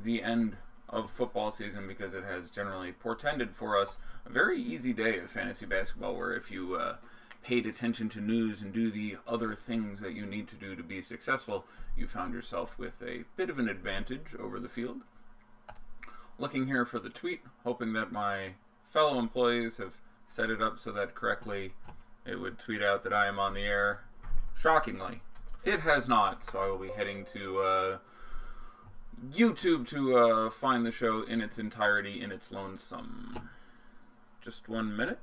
the end of football season because it has generally portended for us a very easy day of fantasy basketball where if you paid attention to news and do the other things that you need to do to be successful, you found yourself with a bit of an advantage over the field. Looking here for the tweet, hoping that my fellow employees have set it up so that correctly it would tweet out that I am on the air. Shockingly, it has not, so I will be heading to YouTube to find the show in its entirety, in its lonesome. Just 1 minute.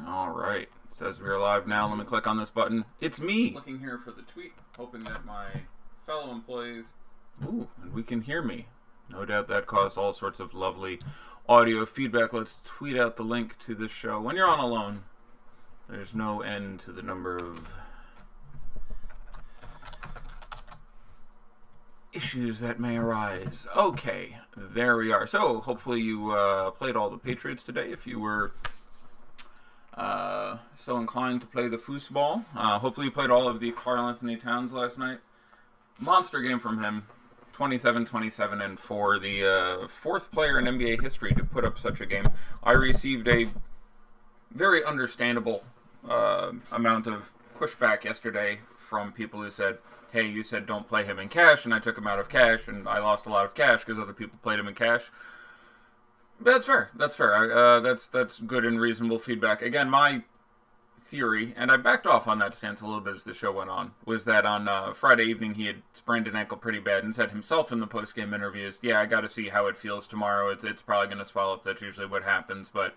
Alright, it says we're live now. Let me click on this button. It's me! Looking here for the tweet, hoping that my fellow employees... Ooh, and we can hear me. No doubt that caused all sorts of lovely audio feedback. Let's tweet out the link to this show. When you're on alone, there's no end to the number of issues that may arise. Okay, there we are. So, hopefully you played all the Patriots today. If you were so inclined to play the foosball. Hopefully you played all of the Karl-Anthony Towns last night. Monster game from him. 27, 27, and 4. The fourth player in NBA history to put up such a game. I received a very understandable amount of pushback yesterday from people who said, hey, you said don't play him in cash, and I took him out of cash, and I lost a lot of cash because other people played him in cash. But that's fair. That's fair. That's good and reasonable feedback. Again, my theory, and I backed off on that stance a little bit as the show went on, was that on Friday evening he had sprained an ankle pretty bad and said himself in the post-game interviews, yeah, I got to see how it feels tomorrow. It's probably going to swell up. That's usually what happens, but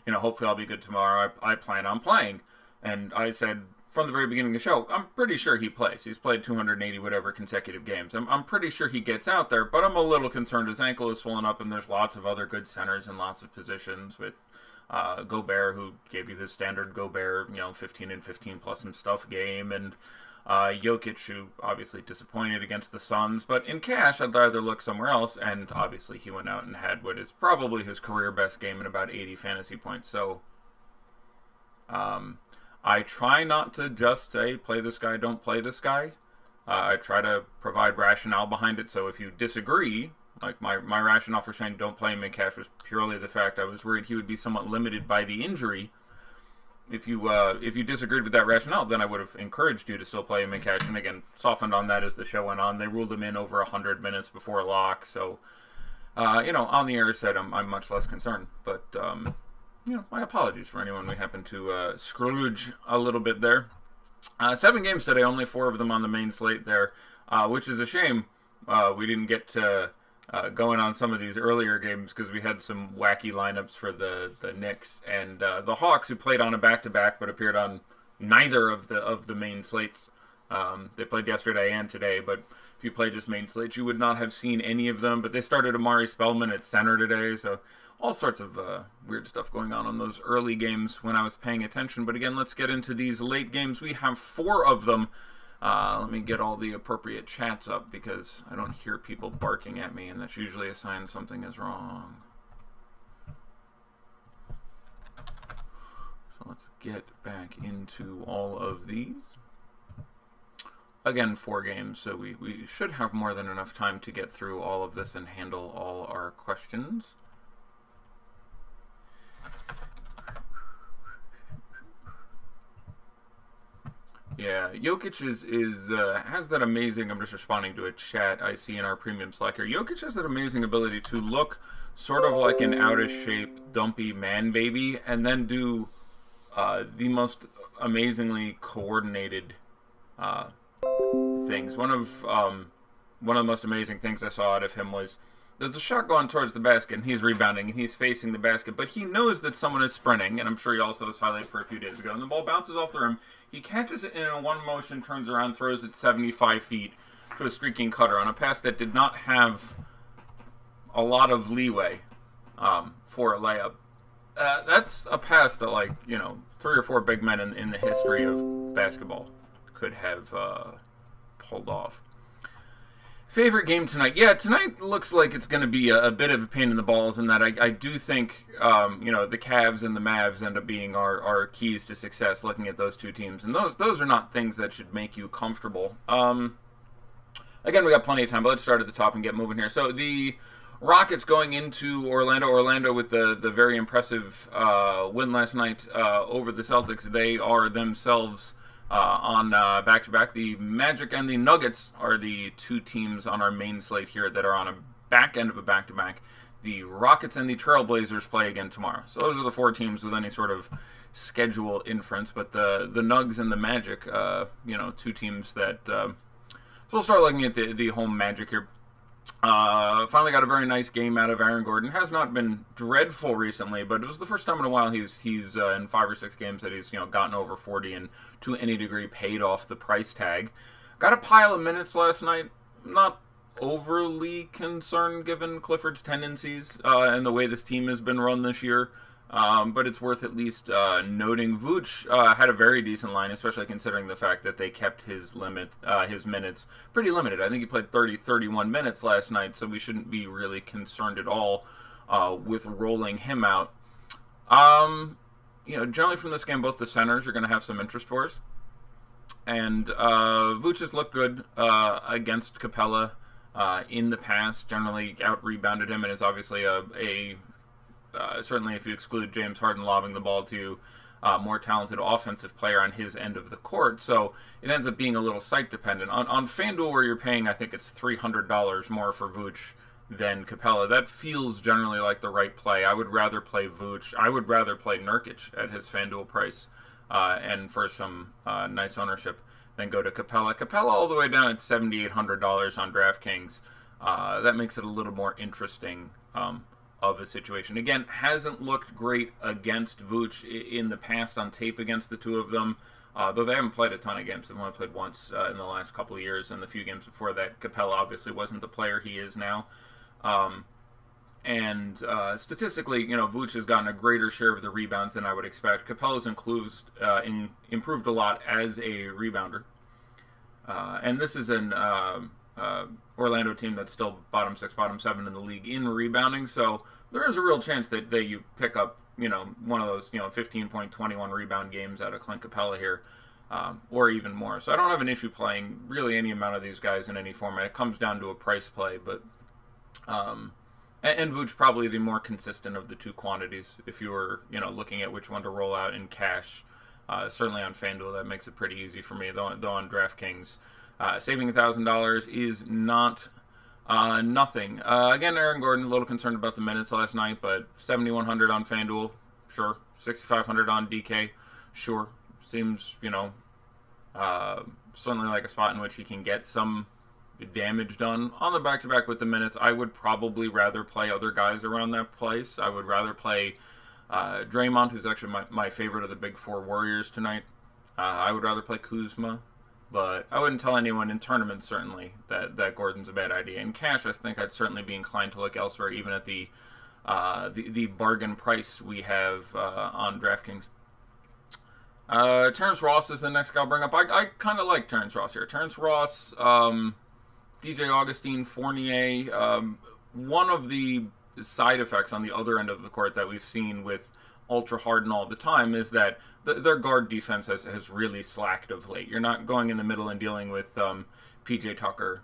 you know, hopefully I'll be good tomorrow. I plan on playing. And I said from the very beginning of the show, I'm pretty sure he plays. He's played 280 whatever consecutive games. I'm pretty sure he gets out there, but I'm a little concerned his ankle is swollen up, and there's lots of other good centers in lots of positions with Gobert, who gave you his standard Gobert, 15 and 15 plus some stuff game, and Jokic, who obviously disappointed against the Suns, but in cash, I'd rather look somewhere else, and obviously he went out and had what is probably his career best game in about 80 fantasy points, so I try not to just say, play this guy, don't play this guy. I try to provide rationale behind it, so if you disagree, like my rationale for saying don't play him in cash was purely the fact I was worried he would be somewhat limited by the injury. If you disagreed with that rationale, then I would have encouraged you to still play him in cash. And again, softened on that as the show went on. They ruled him in over 100 minutes before lock. So, on the air said I'm much less concerned. But, my apologies for anyone we happen to Scrooge a little bit there. 7 games today, only 4 of them on the main slate there, which is a shame. We didn't get to going on some of these earlier games because we had some wacky lineups for the Knicks and the Hawks, who played on a back-to-back but appeared on neither of the main slates. They played yesterday and today, but if you play just main slates, you would not have seen any of them. But they started Amari Spellman at center today, so all sorts of weird stuff going on those early games when I was paying attention. But again, let's get into these late games. We have 4 of them. Let me get all the appropriate chats up because I don't hear people barking at me, and that's usually a sign something is wrong. So let's get back into all of these. Again, 4 games, so we should have more than enough time to get through all of this and handle all our questions. Yeah, Jokic has that amazing, I'm just responding to a chat I see in our premium Slack here. Jokic has that amazing ability to look sort of like an out-of-shape, dumpy man baby, and then do the most amazingly coordinated things. One of the most amazing things I saw out of him was there's a shot going towards the basket, and he's rebounding, and he's facing the basket, but he knows that someone is sprinting, and I'm sure you all saw this highlight for a few days ago, and the ball bounces off the rim. He catches it in a one motion, turns around, throws it 75 feet to a streaking cutter on a pass that did not have a lot of leeway for a layup. That's a pass that, 3 or 4 big men in the history of basketball could have pulled off. Favorite game tonight? Yeah, tonight looks like it's going to be a bit of a pain in the balls in that I do think, the Cavs and the Mavs end up being our keys to success looking at those two teams. And those are not things that should make you comfortable. Again, we got plenty of time, but let's start at the top and get moving here. So the Rockets going into Orlando. Orlando with the very impressive win last night over the Celtics. They are themselves on back-to-back. The Magic and the Nuggets are the two teams on our main slate here that are on a back end of a back-to-back. The Rockets and the Trailblazers play again tomorrow. So those are the four teams with any sort of schedule inference. But the Nugs and the Magic, two teams that... so we'll start looking at the home Magic here. Finally got a very nice game out of Aaron Gordon. Has not been dreadful recently, but it was the first time in a while he's in 5 or 6 games that he's gotten over 40 and to any degree paid off the price tag. Got a pile of minutes last night. Not overly concerned given Clifford's tendencies and the way this team has been run this year. But it's worth at least noting Vooch had a very decent line, especially considering the fact that they kept his minutes pretty limited. I think he played 31 minutes last night, so we shouldn't be really concerned at all with rolling him out. Generally from this game, both the centers are going to have some interest for us. And Vooch has looked good against Capella in the past, generally out-rebounded him, and is obviously certainly if you exclude James Harden lobbing the ball to more talented offensive player on his end of the court. So it ends up being a little site dependent. On FanDuel, where you're paying, I think it's $300 more for Vooch than Capella, that feels generally like the right play. I would rather play Vooch. I would rather play Nurkic at his FanDuel price and for some nice ownership than go to Capella. Capella all the way down at $7,800 on DraftKings. That makes it a little more interesting of a situation. Again, hasn't looked great against Vooch in the past on tape against the two of them, though they haven't played a ton of games. They've only played once in the last couple of years, and the few games before that, Capella obviously wasn't the player he is now. Statistically, Vooch has gotten a greater share of the rebounds than I would expect. Capella's improved a lot as a rebounder. And this is an Orlando team that's still bottom 6, bottom 7 in the league in rebounding, so there is a real chance that you pick up, one of those, 15.21 rebound games out of Clint Capella here, or even more. So I don't have an issue playing really any amount of these guys in any format. It comes down to a price play, but and Vooch probably the more consistent of the two quantities if you were, looking at which one to roll out in cash. Certainly on FanDuel, that makes it pretty easy for me, though on DraftKings, saving $1,000 is not nothing. Again, Aaron Gordon, a little concerned about the minutes last night, but 7,100 on FanDuel, sure. 6,500 on DK, sure. Seems, certainly like a spot in which he can get some damage done. On the back-to-back with the minutes, I would probably rather play other guys around that place. I would rather play Draymond, who's actually my favorite of the big four Warriors tonight. I would rather play Kuzma. But I wouldn't tell anyone in tournaments, certainly, that Gordon's a bad idea. In cash, I think I'd certainly be inclined to look elsewhere, even at the bargain price we have on DraftKings. Terrence Ross is the next guy I'll bring up. I kind of like Terrence Ross here. Terrence Ross, DJ Augustine, Fournier. One of the side effects on the other end of the court that we've seen with ultra Harden all the time is that their guard defense has really slacked of late. You're not going in the middle and dealing with PJ Tucker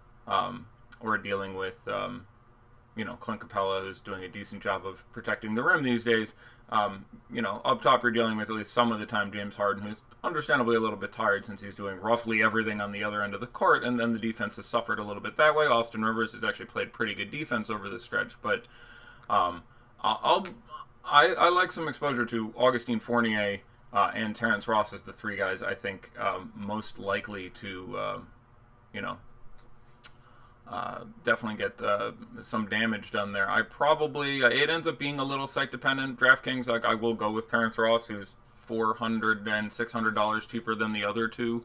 or dealing with Clint Capella, who's doing a decent job of protecting the rim these days. Up top you're dealing with at least some of the time James Harden, who's understandably a little bit tired since he's doing roughly everything on the other end of the court, and then the defense has suffered a little bit that way. Austin Rivers has actually played pretty good defense over the stretch, but I like some exposure to Augustine, Fournier, and Terrence Ross as the three guys I think most likely to, definitely get some damage done there. It ends up being a little site dependent. DraftKings, I will go with Terrence Ross, who's $400 and $600 cheaper than the other two.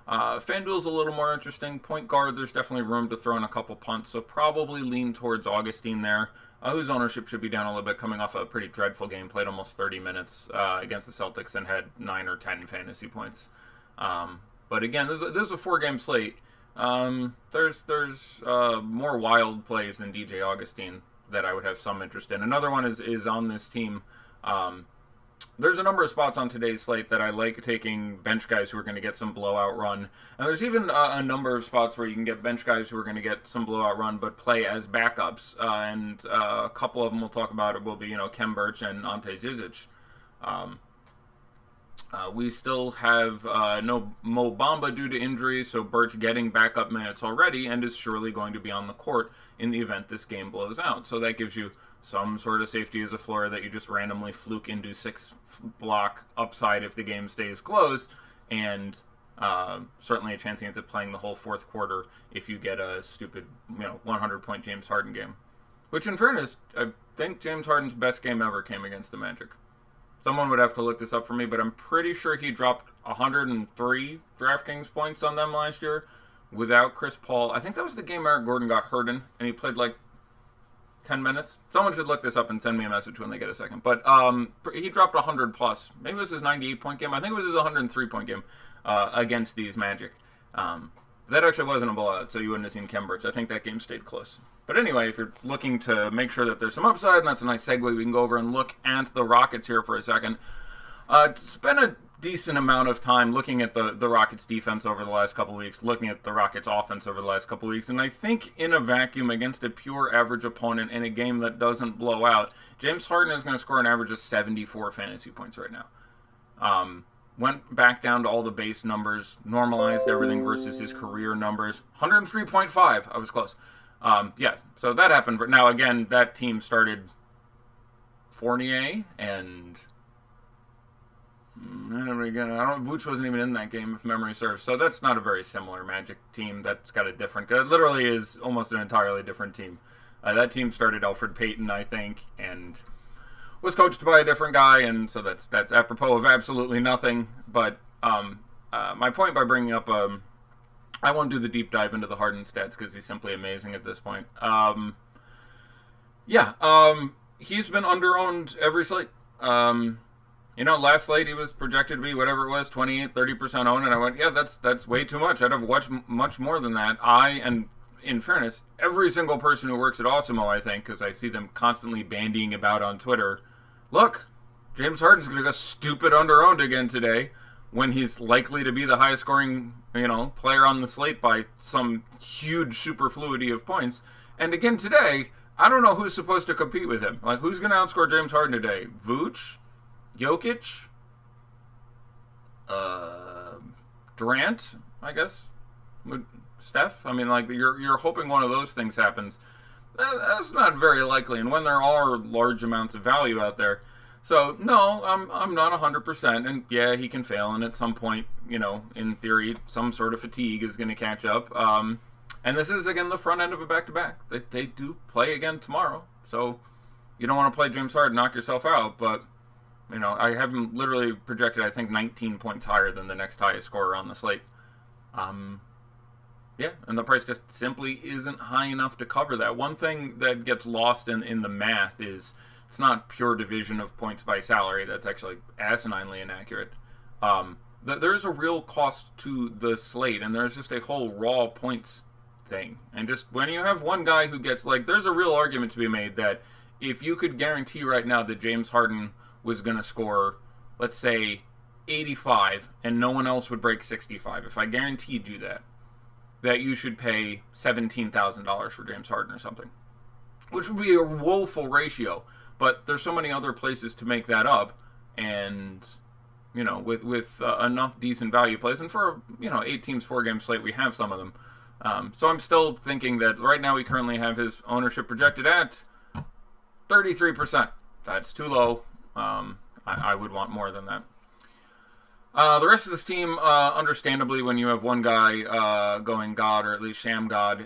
FanDuel's a little more interesting. Point guard, there's definitely room to throw in a couple punts, so probably lean towards Augustine there. Whose ownership should be down a little bit, coming off a pretty dreadful game. Played almost 30 minutes against the Celtics and had 9 or 10 fantasy points. But again, there's a 4-game slate. There's more wild plays than DJ Augustine that I would have some interest in. Another one is on this team. There's a number of spots on today's slate that I like taking bench guys who are going to get some blowout run. And there's even a number of spots where you can get bench guys who are going to get some blowout run but play as backups. And a couple of them we'll talk about it will be, Kem Birch and Ante Zizic. We still have no Mo Bamba due to injury, so Birch getting backup minutes already and is surely going to be on the court in the event this game blows out. So that gives you some sort of safety as a floor that you just randomly fluke into 6 block upside if the game stays close, and certainly a chance against it playing the whole fourth quarter if you get a stupid 100-point James Harden game. Which, in fairness, I think James Harden's best game ever came against the Magic. Someone would have to look this up for me, but I'm pretty sure he dropped 103 DraftKings points on them last year without Chris Paul. I think that was the game Eric Gordon got hurt in, and he played like 10 minutes. Someone should look this up and send me a message when they get a second. But he dropped 100 plus. Maybe it was his 98-point game. I think it was his 103-point game against these Magic. That actually wasn't a blowout, so you wouldn't have seen Kem Birch. I think that game stayed close. But anyway, if you're looking to make sure that there's some upside, and that's a nice segue, we can go over and look at the Rockets here for a second. Spent a decent amount of time looking at the Rockets defense over the last couple of weeks, looking at the Rockets offense over the last couple of weeks, and I think in a vacuum against a pure average opponent in a game that doesn't blow out, James Harden is going to score an average of 74 fantasy points right now. Went back down to all the base numbers, normalized everything versus his career numbers. 103.5, I was close. Yeah, so that happened. Now, again, that team started Fournier and Vooch wasn't even in that game, if memory serves. So that's not a very similar Magic team. That's got a different... It literally is almost an entirely different team. That team started Elfrid Payton, I think, and was coached by a different guy, and so that's apropos of absolutely nothing. But my point by bringing up... I won't do the deep dive into the Harden stats because he's simply amazing at this point. He's been under-owned every slate. Last slate he was projected to be whatever it was, 28, 30% owned, and I went, yeah, that's way too much. I'd have watched much more than that. And in fairness, every single person who works at Awesemo, I think, because I see them constantly bandying about on Twitter, look, James Harden's going to go stupid under-owned again today, when he's likely to be the highest scoring, player on the slate by some huge superfluity of points. And again today, I don't know who's supposed to compete with him. Like, who's going to outscore James Harden today? Vooch? Jokic? Durant, I guess? Steph? I mean, like, you're hoping one of those things happens. That's not very likely. And when there are large amounts of value out there, so, no, I'm not 100%, and yeah, he can fail, and at some point, in theory, some sort of fatigue is going to catch up. And this is, again, the front end of a back-to-back. They do play again tomorrow, so you don't want to play James Harden, knock yourself out, but, I have him literally projected, I think, 19 points higher than the next highest scorer on the slate. Yeah, and the price just simply isn't high enough to cover that. One thing that gets lost in the math is... It's not pure division of points by salary. That's actually asininely inaccurate. There's a real cost to the slate, and there's just a whole raw points thing. And just when you have one guy who gets, there's a real argument to be made that if you could guarantee right now that James Harden was going to score, let's say, 85, and no one else would break 65, if I guaranteed you that you should pay $17,000 for James Harden or something, which would be a woeful ratio. But there's so many other places to make that up, and with enough decent value plays, and for 8 teams, 4-game slate, we have some of them. So I'm still thinking that right now we currently have his ownership projected at 33%. That's too low. I would want more than that. The rest of this team, understandably, when you have one guy going God, or at least sham God,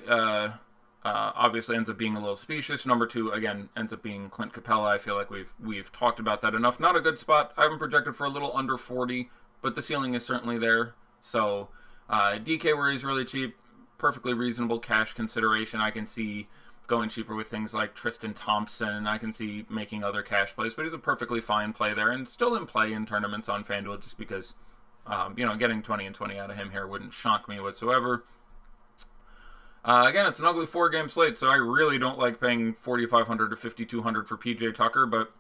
obviously ends up being a little specious. Number 2, again, ends up being Clint Capella. I feel like we've talked about that enough. Not a good spot. I haven't projected for a little under 40, but the ceiling is certainly there. So DK, where he's really cheap, perfectly reasonable cash consideration. I can see going cheaper with things like Tristan Thompson. I can see making other cash plays, but he's a perfectly fine play there, and still in play in tournaments on FanDuel, just because getting 20 and 20 out of him here wouldn't shock me whatsoever. Again, it's an ugly 4-game slate, so I really don't like paying $4,500 to $5,200 for PJ Tucker, but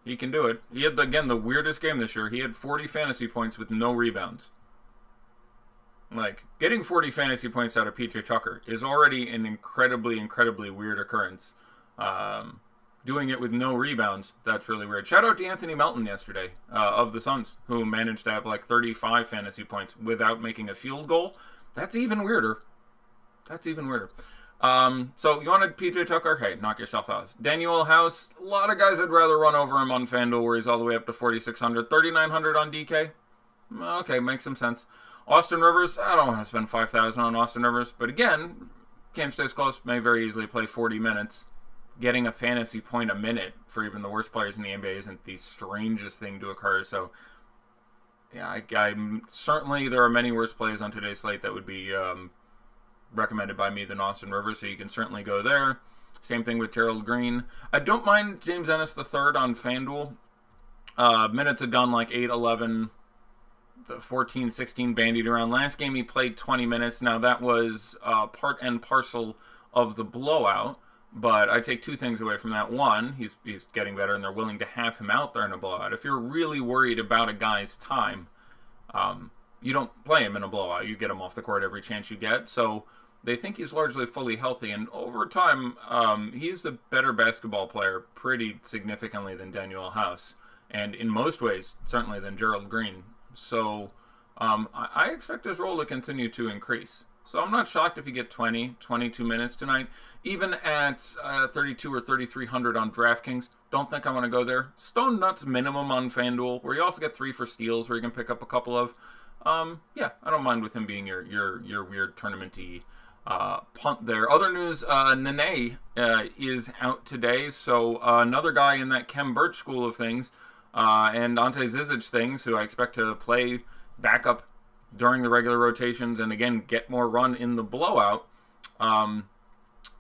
he can do it. He had, again, the weirdest game this year. He had 40 fantasy points with no rebounds. Like, getting 40 fantasy points out of PJ Tucker is already an incredibly, incredibly weird occurrence. Doing it with no rebounds, that's really weird. Shout out to Anthony Melton yesterday of the Suns, who managed to have like 35 fantasy points without making a field goal. That's even weirder. That's even weirder. So you wanted PJ Tucker? Hey, knock yourself out. Daniel House, a lot of guys I'd rather run over him on FanDuel where he's all the way up to 4,600. 3,900 on DK? Okay, makes some sense. Austin Rivers, I don't want to spend 5,000 on Austin Rivers, but again, game stays close, may very easily play 40 minutes. Getting a fantasy point a minute for even the worst players in the NBA isn't the strangest thing to occur. So, yeah, I'm certainly there are many worse plays on today's slate that would be recommended by me than Austin Rivers, so you can certainly go there. Same thing with Gerald Green. I don't mind James Ennis III on FanDuel. Minutes had gone like 8, 11, 14, 16 bandied around. Last game he played 20 minutes. Now that was part and parcel of the blowout. But I take two things away from that. One, he's getting better, and they're willing to have him out there in a blowout. If you're really worried about a guy's time, you don't play him in a blowout. You get him off the court every chance you get. So they think he's largely fully healthy. And over time, he's a better basketball player pretty significantly than Daniel House. And in most ways, certainly than Gerald Green. So I expect his role to continue to increase. So I'm not shocked if you get 20, 22 minutes tonight. Even at 32 or 3,300 on DraftKings, don't think I want to go there. Stone Nuts minimum on FanDuel, where you also get 3 for steals, where you can pick up a couple of. Yeah, I don't mind with him being your weird tournament-y punt there. Other news, Nene is out today, so another guy in that Kem Birch school of things, and Ante Zizic things, who I expect to play backup during the regular rotations and again get more run in the blowout,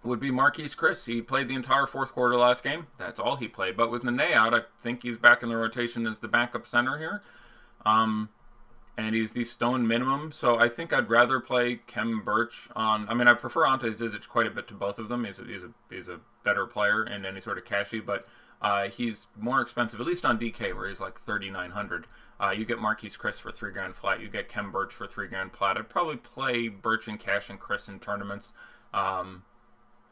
would be Marquise Chris. He played the entire fourth quarter last game. That's all he played. But with Nene out, I think he's back in the rotation as the backup center here. And he's the Stone minimum. So I think I'd rather play Kem Birch on... I mean, I prefer Ante Zizic quite a bit to both of them. He's a better player in any sort of cashy, but he's more expensive, at least on DK, where he's like 3,900. You get Marquise Chris for $3,000 flat. You get Kem Birch for $3,000 flat. I'd probably play Birch in cash and Chris in tournaments.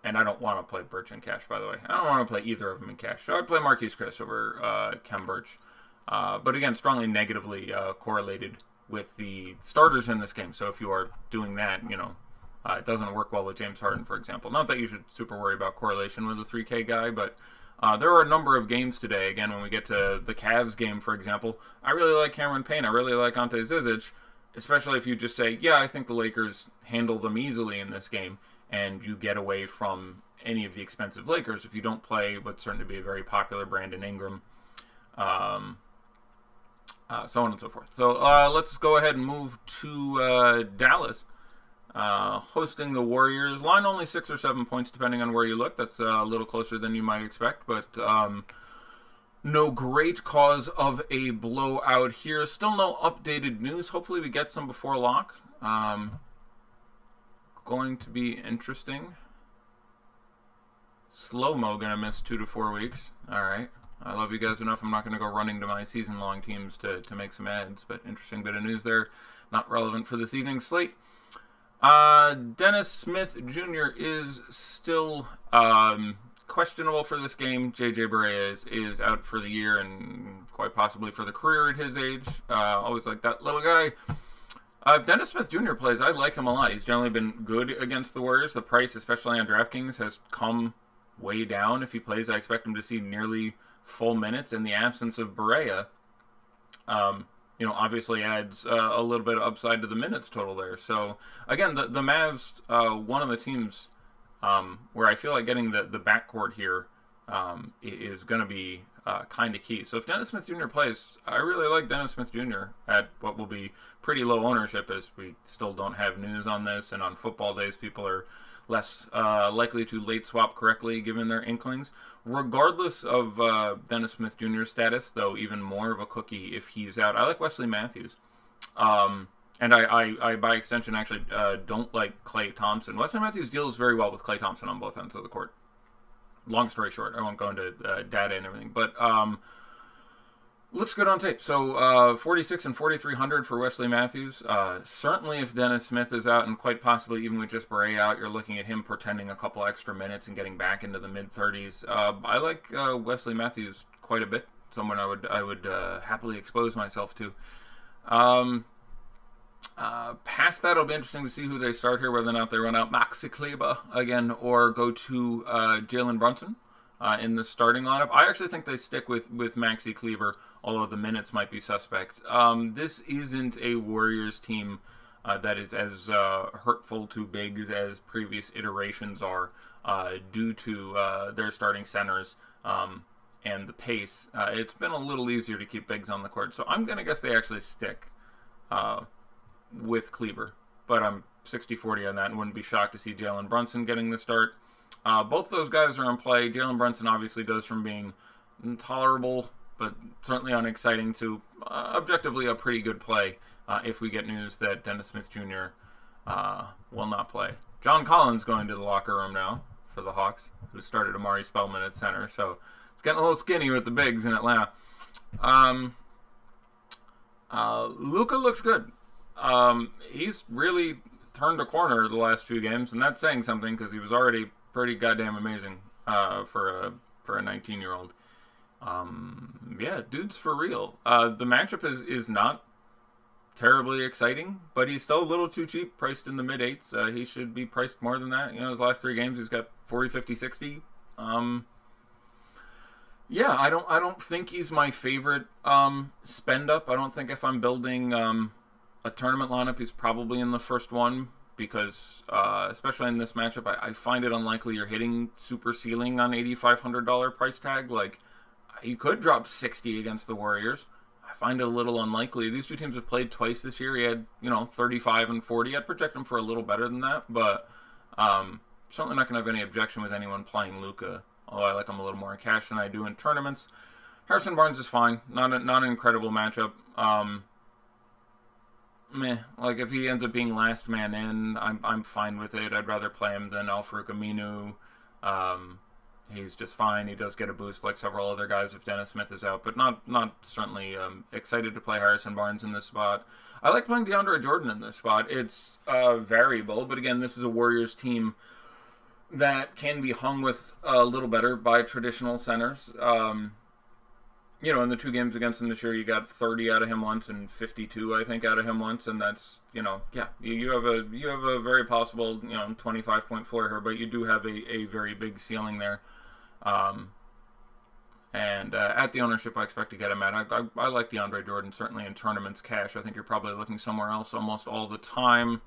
And I don't want to play Birch in cash, by the way. I don't want to play either of them in cash. So I'd play Marquise Chris over Kem Birch. But again, strongly negatively correlated with the starters in this game. So if you are doing that, you know, it doesn't work well with James Harden, for example. Not that you should super worry about correlation with a 3K guy, but there are a number of games today. Again, when we get to the Cavs game, for example, I really like Cameron Payne. I really like Ante Zizic, especially if you just say, yeah, I think the Lakers handle them easily in this game, and you get away from any of the expensive Lakers if you don't play what's certain to be a very popular Brandon Ingram, so on and so forth. So let's go ahead and move to Dallas. Hosting the Warriors. Line only 6 or 7 points depending on where you look. That's a little closer than you might expect, but no great cause of a blowout here. Still no updated news. Hopefully we get some before lock. Going to be interesting. Slow-mo gonna miss 2 to 4 weeks. Alright. I love you guys enough. I'm not going to go running to my season-long teams to make some ads, but interesting bit of news there. Not relevant for this evening's slate. Dennis Smith Jr. is still questionable for this game. J.J. Barea is out for the year and quite possibly for the career at his age. Always like that little guy. If Dennis Smith Jr. plays, I like him a lot. He's generally been good against the Warriors. The price, especially on DraftKings, has come way down. If he plays, I expect him to see nearly full minutes in the absence of Barea. You know, obviously adds a little bit of upside to the minutes total there. So, again, the Mavs, one of the teams where I feel like getting the backcourt here is going to be kind of key. So if Dennis Smith Jr. plays, I really like Dennis Smith Jr. at what will be pretty low ownership, as we still don't have news on this, and on football days people are less likely to late swap correctly given their inklings. Regardless of Dennis Smith Jr.'s status, though even more of a cookie if he's out, I like Wesley Matthews. And And I by extension, actually don't like Klay Thompson. Wesley Matthews deals very well with Klay Thompson on both ends of the court. Long story short, I won't go into data and everything, but looks good on tape. So 46 and 4,300 for Wesley Matthews. Certainly if Dennis Smith is out, and quite possibly even with just Beret out, you're looking at him pretending a couple extra minutes and getting back into the mid-30s. I like Wesley Matthews quite a bit. Someone I would happily expose myself to. Past that, it'll be interesting to see who they start here, whether or not they run out Maxi Kleber again or go to Jalen Brunson in the starting lineup. I actually think they stick with Maxi Kleber, although the minutes might be suspect. This isn't a Warriors team that is as hurtful to bigs as previous iterations are due to their starting centers and the pace. It's been a little easier to keep bigs on the court, so I'm going to guess they actually stick with Kleber, but I'm 60-40 on that and wouldn't be shocked to see Jalen Brunson getting the start. Both those guys are in play. Jalen Brunson obviously goes from being intolerable but certainly unexciting to objectively a pretty good play if we get news that Dennis Smith Jr. Will not play. John Collins going to the locker room now for the Hawks, who started Amari Spellman at center, so it's getting a little skinny with the bigs in Atlanta. Luka looks good. He's really turned a corner the last few games, and that's saying something because he was already pretty goddamn amazing for a 19-year-old. Yeah, dude's for real. The matchup is not terribly exciting, but he's still a little too cheap, priced in the mid-8s. He should be priced more than that. You know, his last 3 games, he's got 40, 50, 60. Yeah, I don't think he's my favorite spend up. I don't think if I'm building a tournament lineup, he's probably in the first one because, especially in this matchup, I find it unlikely you're hitting super ceiling on $8,500 price tag. Like, you could drop 60 against the Warriors. I find it a little unlikely. These two teams have played twice this year. He had, 35 and 40. I'd project him for a little better than that, but certainly not going to have any objection with anyone playing Luka, although I like him a little more in cash than I do in tournaments. Harrison Barnes is fine. Not an incredible matchup. Like if he ends up being last man in, I'm fine with it. I'd rather play him than Al-Farouq Aminu. He's just fine. He does get a boost like several other guys if Dennis Smith is out, but not certainly excited to play Harrison Barnes in this spot. I like playing DeAndre Jordan in this spot. It's variable, but again, this is a Warriors team that can be hung with a little better by traditional centers. In the 2 games against him this year, you got 30 out of him once and 52, I think, out of him once, and that's, you have a very possible, 25-point floor here, but you do have a very big ceiling there. And at the ownership I expect to get him at, I like DeAndre Jordan, certainly in tournaments cash. I think you're probably looking somewhere else almost all the time.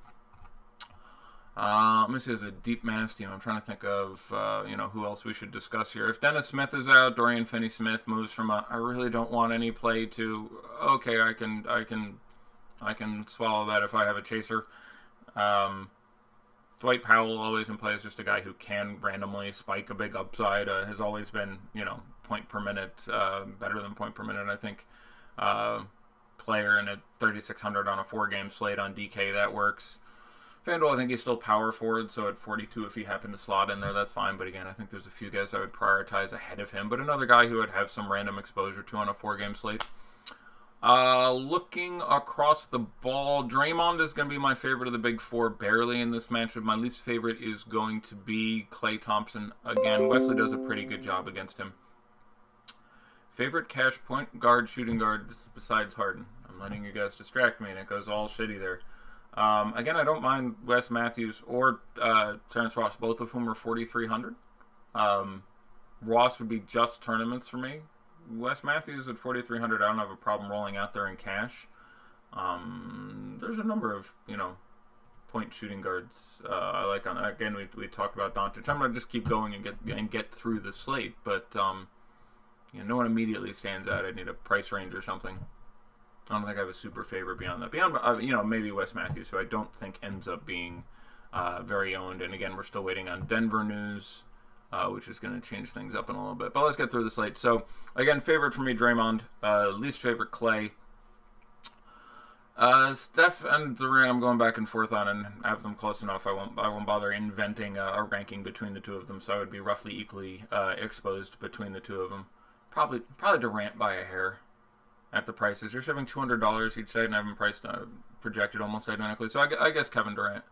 Let me see, as a deep mass team, I'm trying to think of, who else we should discuss here. If Dennis Smith is out, Dorian Finney-Smith moves from I really don't want any play to, okay, I can swallow that if I have a chaser. Dwight Powell, always in play, is just a guy who can randomly spike a big upside. Has always been, point per minute, better than point per minute, I think. Player, and at 3,600 on a 4-game slate on DK, that works. FanDuel, I think he's still power forward, so at 42, if he happened to slot in there, that's fine. But again, I think there's a few guys I would prioritize ahead of him. But another guy who would have some random exposure to on a 4-game slate. Looking across the ball, Draymond is going to be my favorite of the big 4, barely in this matchup. My least favorite is going to be Klay Thompson. Again, Wesley does a pretty good job against him. Favorite cash point guard, shooting guard besides Harden. I'm letting you guys distract me, and it goes all shitty there. Again, I don't mind Wes Matthews or Terrence Ross, both of whom are 4,300. Ross would be just tournaments for me. Wes Matthews at 4,300, I don't have a problem rolling out there in cash. There's a number of, point shooting guards I like on. Again, we talked about Doncic. I'm going to just keep going and get through the slate, but no one immediately stands out. I need a price range or something. I don't think I have a super favorite beyond that. Beyond, maybe Wes Matthews, who I don't think ends up being very owned. And again, we're still waiting on Denver news, which is going to change things up in a little bit. But let's get through the slate. So, again, favorite for me, Draymond. Least favorite, Klay. Steph and Durant, I'm going back and forth on, and have them close enough. I won't bother inventing a ranking between the two of them. So I would be roughly equally exposed between the two of them. Probably Durant by a hair at the prices. You're shaving $200 each side, and I have them priced projected almost identically. So I guess Kevin Durant.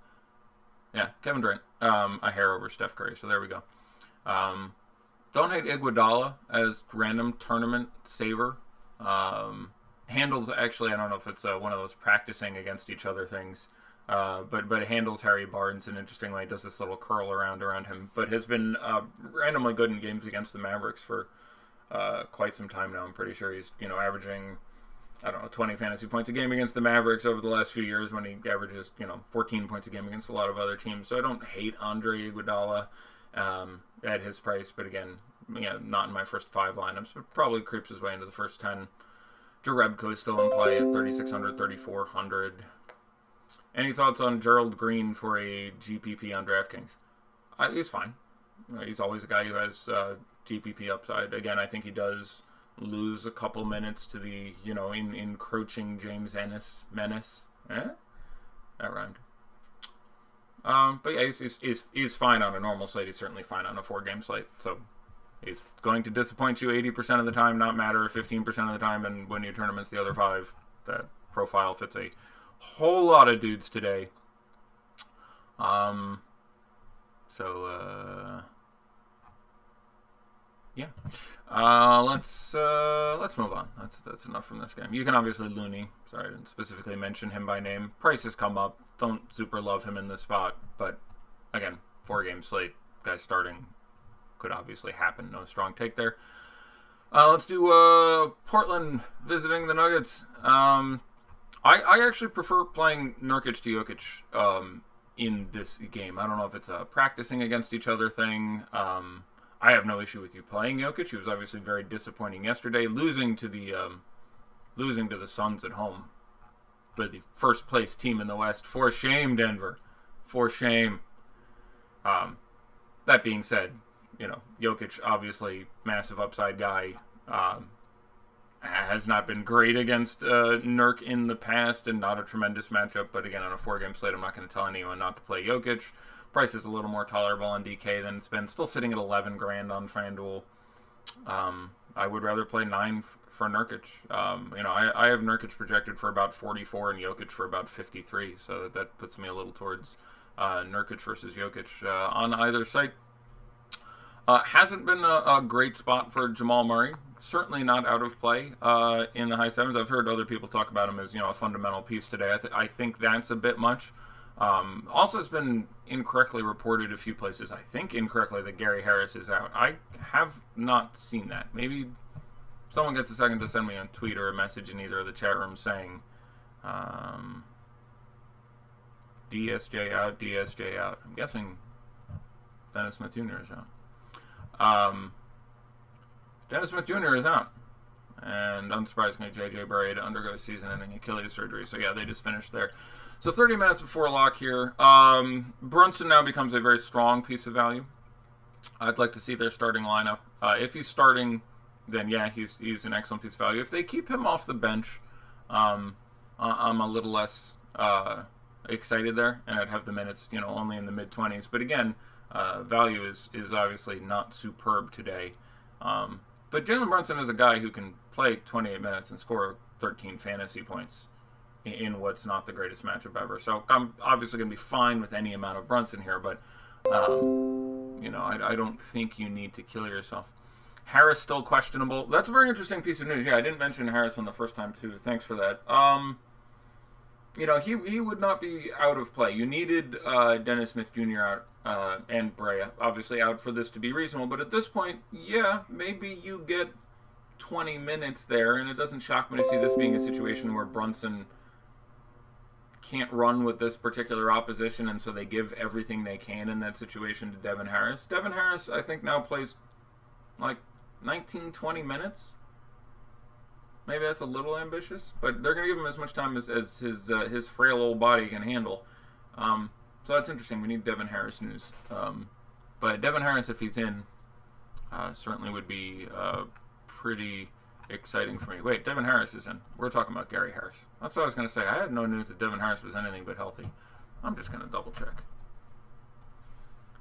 Yeah, Kevin Durant. A hair over Steph Curry. So there we go. Don't hate Iguodala as random tournament saver. Handles, actually, I don't know if it's one of those practicing against each other things, but it handles Harry Barnes in an interesting way. Does this little curl around him, but has been randomly good in games against the Mavericks for quite some time now. I'm pretty sure he's averaging, I don't know, 20 fantasy points a game against the Mavericks over the last few years, when he averages 14 points a game against a lot of other teams. So I don't hate Andre Iguodala at his price, but again, not in my first 5 lineups, but probably creeps his way into the first 10. Jerebko is still in play at 3,600, 3,400. Any thoughts on Gerald Green for a GPP on DraftKings? He's fine. He's always a guy who has GPP upside. Again, I think he does lose a couple minutes to the encroaching James Ennis menace. That rhymed. But yeah, he's fine on a normal slate. He's certainly fine on a 4-game slate. So he's going to disappoint you 80% of the time, not matter 15% of the time, and win your tournaments the other 5. That profile fits a whole lot of dudes today. Yeah. Let's move on. That's enough from this game. You can obviously Looney. Sorry, I didn't specifically mention him by name. Prices come up. Don't super love him in this spot, but again, 4-game slate, guys starting. Could obviously happen. No strong take there. Let's do Portland visiting the Nuggets. I actually prefer playing Nurkic to Jokic in this game. I don't know if it's a practicing against each other thing. I have no issue with you playing Jokic. He was obviously very disappointing yesterday, losing to the Suns at home, for the first place team in the West. For shame, Denver. For shame. That being said, Jokic, obviously massive upside guy, has not been great against Nurk in the past, and not a tremendous matchup. But again, on a 4-game slate, I'm not going to tell anyone not to play Jokic. Price is a little more tolerable on DK than it's been. Still sitting at 11 grand on FanDuel. I would rather play 9 for Nurkic. I have Nurkic projected for about 44 and Jokic for about 53, so that puts me a little towards Nurkic versus Jokic on either site. Hasn't been a great spot for Jamal Murray. Certainly not out of play in the high 7s. I've heard other people talk about him as a fundamental piece today. I think that's a bit much. Also, it's been incorrectly reported a few places, I think incorrectly, that Gary Harris is out. I have not seen that. Maybe someone gets a second to send me a tweet or a message in either of the chat rooms saying DSJ out, DSJ out. I'm guessing Dennis Smith Jr. is out. Dennis Smith Jr. is out. And unsurprisingly, J.J. Barea to undergo season-ending Achilles surgery. So yeah, they just finished there. So 30 minutes before lock here. Brunson now becomes a very strong piece of value. I'd like to see their starting lineup. If he's starting, then yeah, he's an excellent piece of value. If they keep him off the bench, I'm a little less excited there, and I'd have the minutes, only in the mid-20s. But again, value is obviously not superb today. But Jalen Brunson is a guy who can play 28 minutes and score 13 fantasy points in what's not the greatest matchup ever. So I'm obviously going to be fine with any amount of Brunson here, but I don't think you need to kill yourself. Harris still questionable. That's a very interesting piece of news. Yeah, I didn't mention Harris on the first time too. Thanks for that. He would not be out of play. You needed Dennis Smith Jr. out and Barea obviously out for this to be reasonable. But at this point, yeah, maybe you get 20 minutes there, and it doesn't shock me to see this being a situation where Brunson can't run with this particular opposition, and so they give everything they can in that situation to Devin Harris. Devin Harris, I think, now plays like 19, 20 minutes. Maybe that's a little ambitious, but they're going to give him as much time as his frail old body can handle. So that's interesting. We need Devin Harris news. But Devin Harris, if he's in, certainly would be pretty exciting for me. Wait, Devin Harris is in. We're talking about Gary Harris. That's what I was going to say. I had no news that Devin Harris was anything but healthy. I'm just going to double check.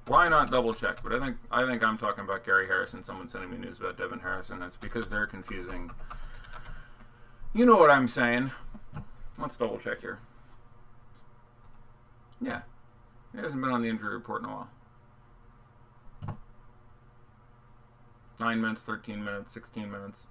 Why not double check? But I think I'm talking about Gary Harris and someone sending me news about Devin Harris, and that's because they're confusing. You know what I'm saying. Let's double check here. Yeah. He hasn't been on the injury report in a while. 9 minutes, 13 minutes, 16 minutes.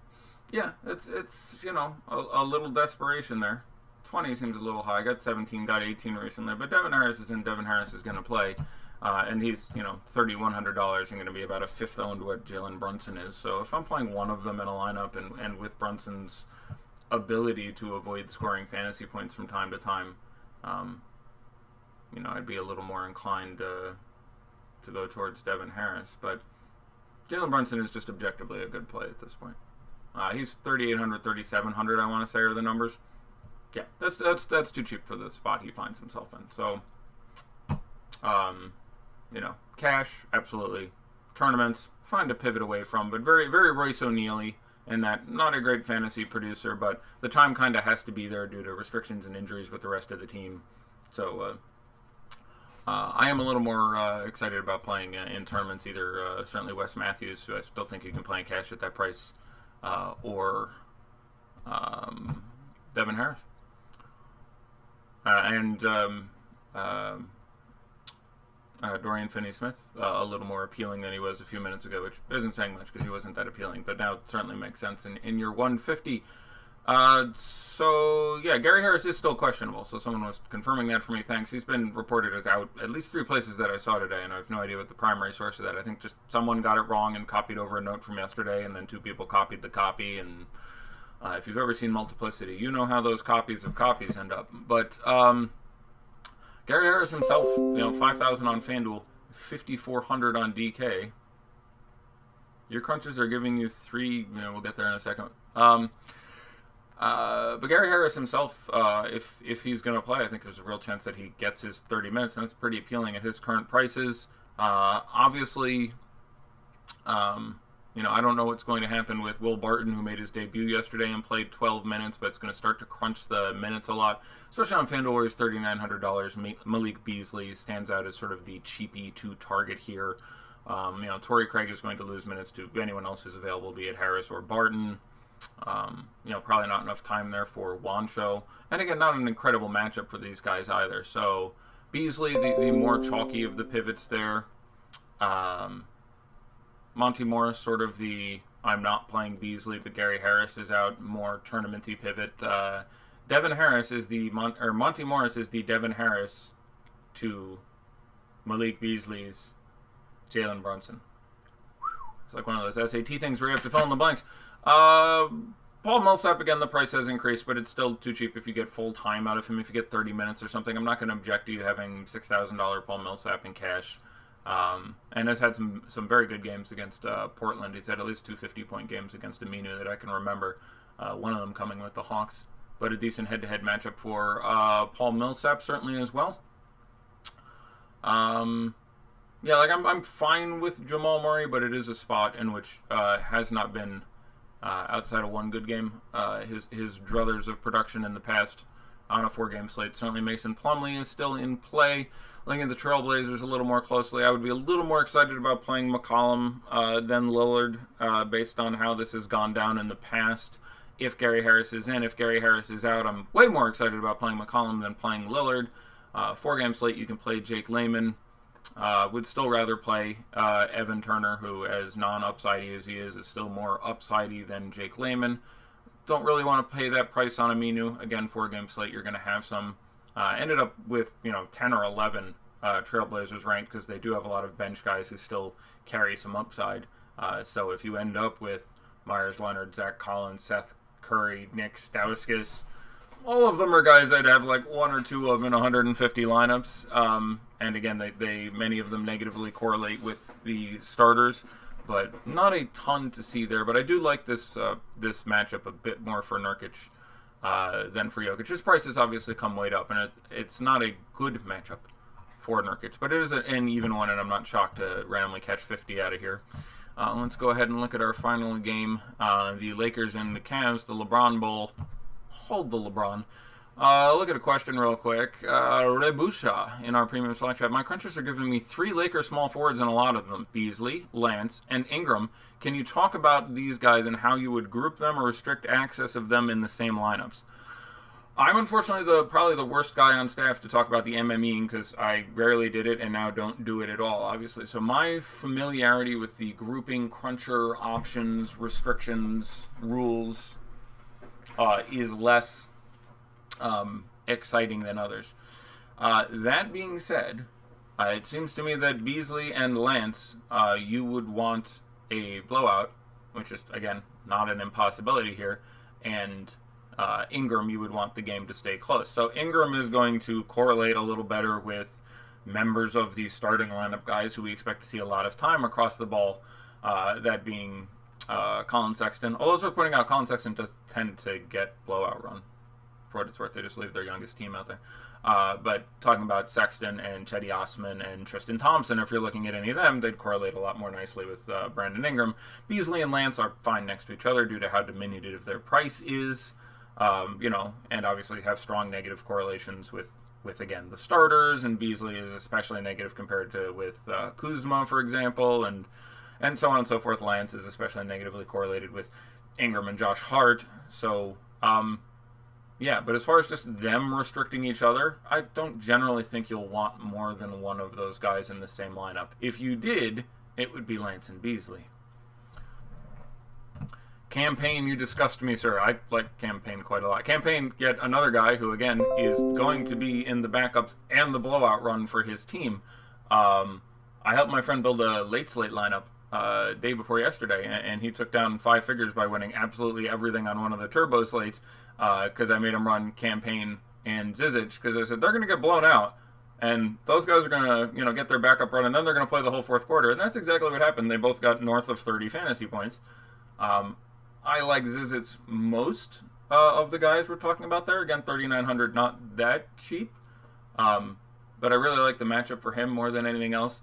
Yeah, it's you know, a little desperation there. 20 seems a little high. Got 17, got 18 recently. But Devin Harris is in. Devin Harris is going to play. And he's, you know, $3,100 and going to be about a fifth owned what Jalen Brunson is. So if I'm playing one of them in a lineup and with Brunson's ability to avoid scoring fantasy points from time to time, you know, I'd be a little more inclined to go towards Devin Harris. But Jalen Brunson is just objectively a good play at this point. He's 3,800, 3,700, I want to say, are the numbers. Yeah, that's too cheap for the spot he finds himself in. So, you know, cash, absolutely. Tournaments, fine to pivot away from, but very, very Royce O'Neal-y in that not a great fantasy producer, but the time kind of has to be there due to restrictions and injuries with the rest of the team. So, I am a little more excited about playing in tournaments, either certainly Wes Matthews, who I still think you can play in cash at that price, or Devin Harris. Dorian Finney-Smith, a little more appealing than he was a few minutes ago, which isn't saying much because he wasn't that appealing, but now it certainly makes sense in your 150. So, yeah, Gary Harris is still questionable, so someone was confirming that for me. Thanks. He's been reported as out at least 3 places that I saw today, and I have no idea what the primary source of that. I think just someone got it wrong and copied over a note from yesterday, and then 2 people copied the copy, and if you've ever seen Multiplicity, you know how those copies of copies end up. But, Gary Harris himself, you know, 5,000 on FanDuel, 5,400 on DK. Your crunches are giving you 3, you know, we'll get there in a second. But Gary Harris himself, if he's going to play, I think there's a real chance that he gets his 30 minutes, and that's pretty appealing at his current prices. Obviously, you know, I don't know what's going to happen with Will Barton, who made his debut yesterday and played 12 minutes, but it's going to start to crunch the minutes a lot, especially on FanDuel where he's $3,900. Malik Beasley stands out as sort of the cheapy to target here. You know, Torrey Craig is going to lose minutes to anyone else who's available, be it Harris or Barton. You know, probably not enough time there for Wancho. And again, not an incredible matchup for these guys either. So Beasley, the more chalky of the pivots there. Monty Morris, sort of the I'm not playing Beasley, but Gary Harris is out, more tournament-y pivot. Devin Harris is Monty Morris is the Devin Harris to Malik Beasley's Jalen Brunson. It's like one of those SAT things where you have to fill in the blanks. Paul Millsap, again, the price has increased, but it's still too cheap if you get full time out of him. If you get 30 minutes or something, I'm not going to object to you having $6,000 Paul Millsap in cash. And has had some very good games against Portland. He's had at least 2 50-point games against Aminu that I can remember. One of them coming with the Hawks. But a decent head-to-head matchup for Paul Millsap certainly as well. Yeah, like I'm fine with Jamal Murray, but it is a spot in which has not been outside of one good game. His druthers of production in the past on a 4-game slate. Certainly Mason Plumlee is still in play. Looking at the Trailblazers a little more closely, I would be a little more excited about playing McCollum than Lillard based on how this has gone down in the past. If Gary Harris is in, if Gary Harris is out, I'm way more excited about playing McCollum than playing Lillard. 4-game slate, you can play Jake Layman. Would still rather play Evan Turner, who, as non-upsidey as he is still more upsidey than Jake Layman. Don't really want to pay that price on Aminu. Again, 4-game slate, you're going to have some. Ended up with, 10 or 11 Trailblazers ranked because they do have a lot of bench guys who still carry some upside. So if you end up with Myers Leonard, Zach Collins, Seth Curry, Nick Stauskas, all of them are guys I'd have like 1 or 2 of in 150 lineups. And again, they many of them negatively correlate with the starters, but not a ton to see there. But I do like this this matchup a bit more for Nurkic than for Jokic. His prices obviously come way up, and it's not a good matchup for Nurkic, but it is an even one, and I'm not shocked to randomly catch 50 out of here. Let's go ahead and look at our final game. The Lakers and the Cavs, the LeBron Bowl. Hold the LeBron. Look at a question real quick. Rebusha in our premium select chat. My crunchers are giving me 3 Lakers small forwards and a lot of them. Beasley, Lance, and Ingram. Can you talk about these guys and how you would group them or restrict access of them in the same lineups? I'm unfortunately probably the worst guy on staff to talk about the MMEing because I rarely did it and now don't do it at all, obviously. So my familiarity with the grouping, cruncher, options, restrictions, rules is less exciting than others. That being said, it seems to me that Beasley and Lance, you would want a blowout, which is, again, not an impossibility here, and Ingram, you would want the game to stay close. So Ingram is going to correlate a little better with members of the starting lineup guys who we expect to see a lot of time across the ball, that being Colin Sexton. Although it's worth pointing out, Colin Sexton does tend to get blowout run. For what it's worth, they just leave their youngest team out there. But talking about Sexton and Cedi Osman and Tristan Thompson, if you're looking at any of them, they'd correlate a lot more nicely with Brandon Ingram. Beasley and Lance are fine next to each other due to how diminutive their price is. And obviously have strong negative correlations with again, the starters, and Beasley is especially negative compared to with Kuzma, for example, and so on and so forth. Lance is especially negatively correlated with Ingram and Josh Hart. So, yeah, but as far as just them restricting each other, I don't generally think you'll want more than one of those guys in the same lineup. If you did, it would be Lance and Beasley. Campaign, you disgust me, sir. I like Campaign quite a lot. Campaign, yet another guy who, again, is going to be in the backups and the blowout run for his team. I helped my friend build a late slate lineup day before yesterday, and he took down 5 figures by winning absolutely everything on one of the turbo slates because I made him run Campaign and Zizic because I said they're going to get blown out. And those guys are going to, get their backup run, and then they're going to play the whole fourth quarter. And that's exactly what happened. They both got north of 30 fantasy points. I like Zizic most of the guys we're talking about there. Again, 3,900, not that cheap. But I really like the matchup for him more than anything else.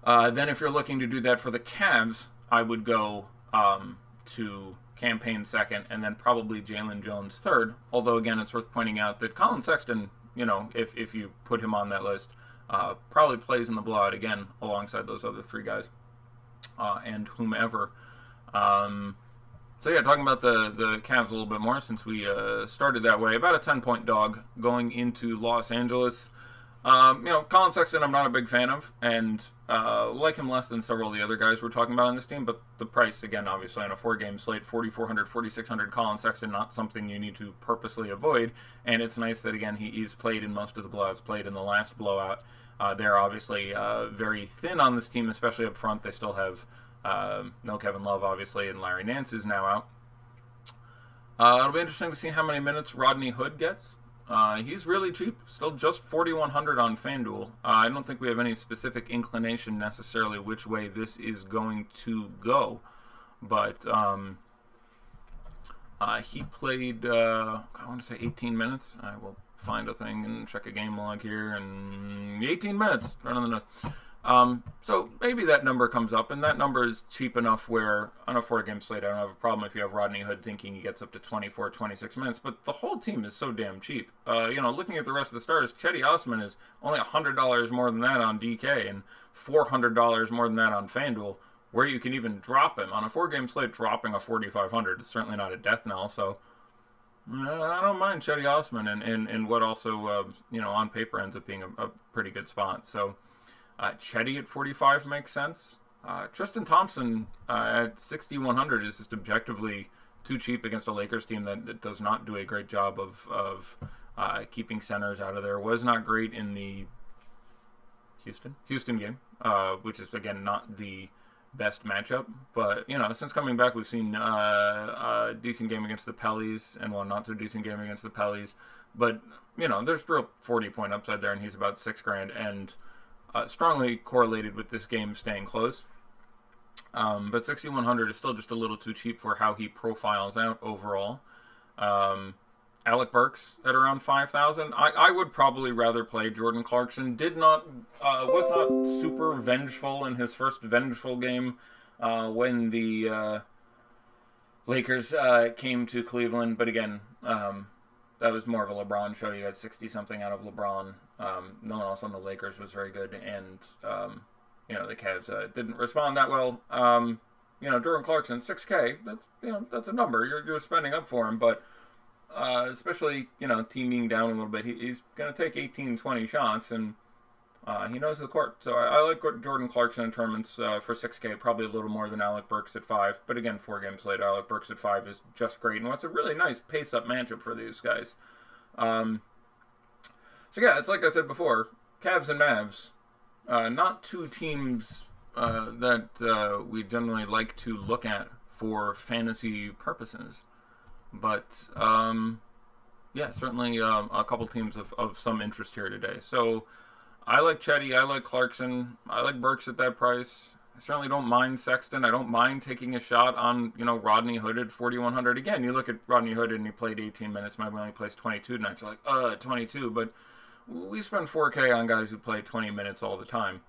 Then if you're looking to do that for the Cavs, I would go to Campaign second, and then probably Jalen Jones third. Although, again, it's worth pointing out that Colin Sexton, if you put him on that list, probably plays in the blowout again alongside those other 3 guys and whomever. So yeah, talking about the Cavs a little bit more since we started that way. About a 10-point dog going into Los Angeles. Colin Sexton I'm not a big fan of, and like him less than several of the other guys we're talking about on this team, but the price, again, obviously on a 4-game slate, 4,400, 4,600, Colin Sexton, not something you need to purposely avoid, and it's nice that, again, he's played in most of the blowouts, played in the last blowout. They're obviously very thin on this team, especially up front. They still have no Kevin Love, obviously, and Larry Nance is now out. It'll be interesting to see how many minutes Rodney Hood gets. He's really cheap, still just 4,100 on FanDuel. I don't think we have any specific inclination necessarily which way this is going to go, but he played, I want to say 18 minutes. I will find a thing and check a game log here, and 18 minutes, right on the nose. So maybe that number comes up, and that number is cheap enough where on a 4-game slate I don't have a problem if you have Rodney Hood thinking he gets up to 24, 26 minutes, but the whole team is so damn cheap. Looking at the rest of the starters, Cedi Osman is only $100 more than that on DK and $400 more than that on FanDuel, where you can even drop him. On a 4-game slate, dropping a 4,500 is certainly not a death knell, so I don't mind Cedi Osman and what also, on paper ends up being a pretty good spot. So Cedi at 45 makes sense. Tristan Thompson at 6,100 is just objectively too cheap against a Lakers team that does not do a great job of keeping centers out of there. Was not great in the Houston game, which is, again, not the best matchup. But, since coming back, we've seen a decent game against the Pellies and one not so decent game against the Pellies. But, there's real 40-point upside there, and he's about $6,000 and strongly correlated with this game staying close. But 6,100 is still just a little too cheap for how he profiles out overall. Alec Burks at around 5,000. I would probably rather play Jordan Clarkson. Was not super vengeful in his first vengeful game when the Lakers came to Cleveland. But again, that was more of a LeBron show. You got 60-something out of LeBron. No one else on the Lakers was very good. And, the Cavs didn't respond that well. Jordan Clarkson, 6K, that's a number. You're spending up for him. But especially, team being down a little bit, he's going to take 18, 20 shots. And he knows the court. So I like Jordan Clarkson in tournaments for 6K, probably a little more than Alec Burks at 5. But again, 4 games later, Alec Burks at 5 is just great. And what's a really nice pace-up matchup for these guys. It's like I said before, Cavs and Mavs, not two teams that we generally like to look at for fantasy purposes. But, certainly a couple teams of some interest here today. So I like Chetty, I like Clarkson, I like Burks at that price. I certainly don't mind Sexton. I don't mind taking a shot on, Rodney Hood at 4,100. Again, you look at Rodney Hood and he played 18 minutes. Maybe only plays 22 tonight. You're like, 22. But we spend 4K on guys who play 20 minutes all the time.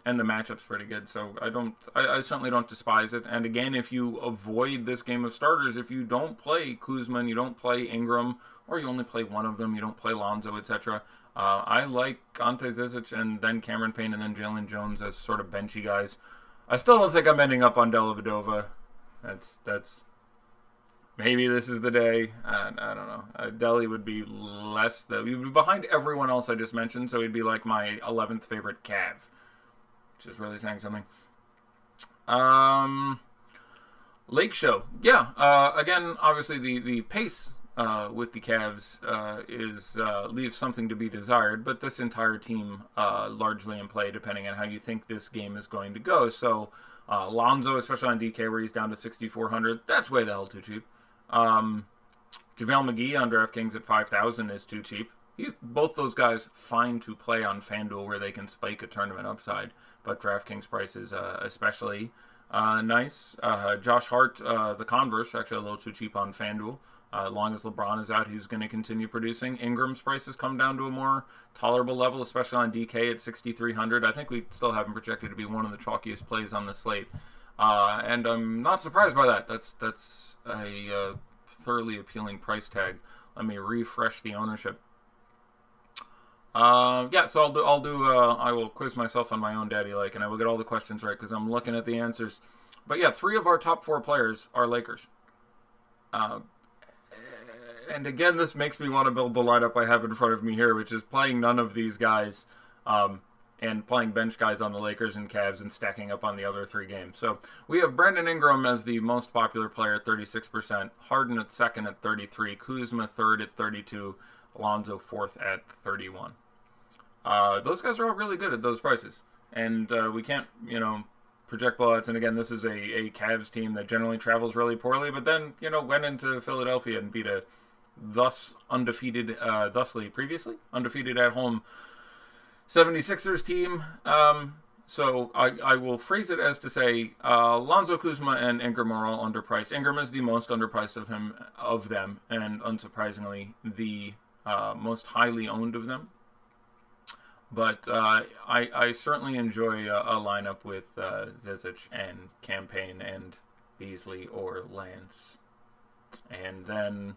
And the matchup's pretty good. So I certainly don't despise it. And again, if you avoid this game of starters, if you don't play Kuzma and you don't play Ingram, or you only play one of them, you don't play Lonzo, etc., I like Ante Zizic and then Cameron Payne and then Jalen Jones as sort of benchy guys. I still don't think I'm ending up on Dellavedova. That's maybe this is the day. I don't know. Delly would be he'd be behind everyone else I just mentioned, so he'd be like my 11th favorite Cav, which is really saying something. Lake Show. Yeah, again, obviously the pace with the Cavs leaves something to be desired, but this entire team largely in play depending on how you think this game is going to go. So Lonzo, especially on DK where he's down to 6,400, that's way the hell too cheap. JaVale McGee on DraftKings at 5,000 is too cheap. Both those guys fine to play on FanDuel where they can spike a tournament upside, but DraftKings prices especially nice. Josh Hart, the converse, actually a little too cheap on FanDuel. As long as LeBron is out, he's going to continue producing. Ingram's prices come down to a more tolerable level, especially on DK at 6,300. I think we still have him projected to be one of the chalkiest plays on the slate. And I'm not surprised by that. That's a thoroughly appealing price tag. Let me refresh the ownership. So I will quiz myself on my own daddy like, and I will get all the questions right because I'm looking at the answers. But yeah, 3 of our top 4 players are Lakers. And again, this makes me want to build the lineup I have in front of me here, which is playing none of these guys and playing bench guys on the Lakers and Cavs and stacking up on the other 3 games. So we have Brandon Ingram as the most popular player at 36%, Harden at 2nd at 33%, Kuzma 3rd at 32%, Alonzo 4th at 31%. Those guys are all really good at those prices. And we can't, project blowouts. And again, this is a Cavs team that generally travels really poorly, but then, went into Philadelphia and beat a thusly previously undefeated at home 76ers team. So I will phrase it as to say Lonzo, Kuzma, and Ingram are all underpriced. Ingram is the most underpriced of them, and unsurprisingly, the most highly owned of them. But I certainly enjoy a lineup with Zizic and Campaign and Beasley or Lance. And then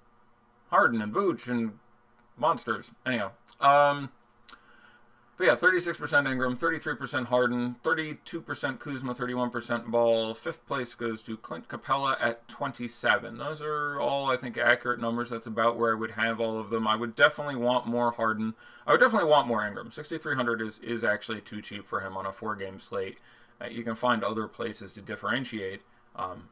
Harden and Vooch and monsters. Anyhow. But yeah, 36% Ingram, 33% Harden, 32% Kuzma, 31% Ball. 5th place goes to Clint Capella at 27. Those are all, I think, accurate numbers. That's about where I would have all of them. I would definitely want more Harden. I would definitely want more Ingram. 6,300 is actually too cheap for him on a 4-game slate. You can find other places to differentiate,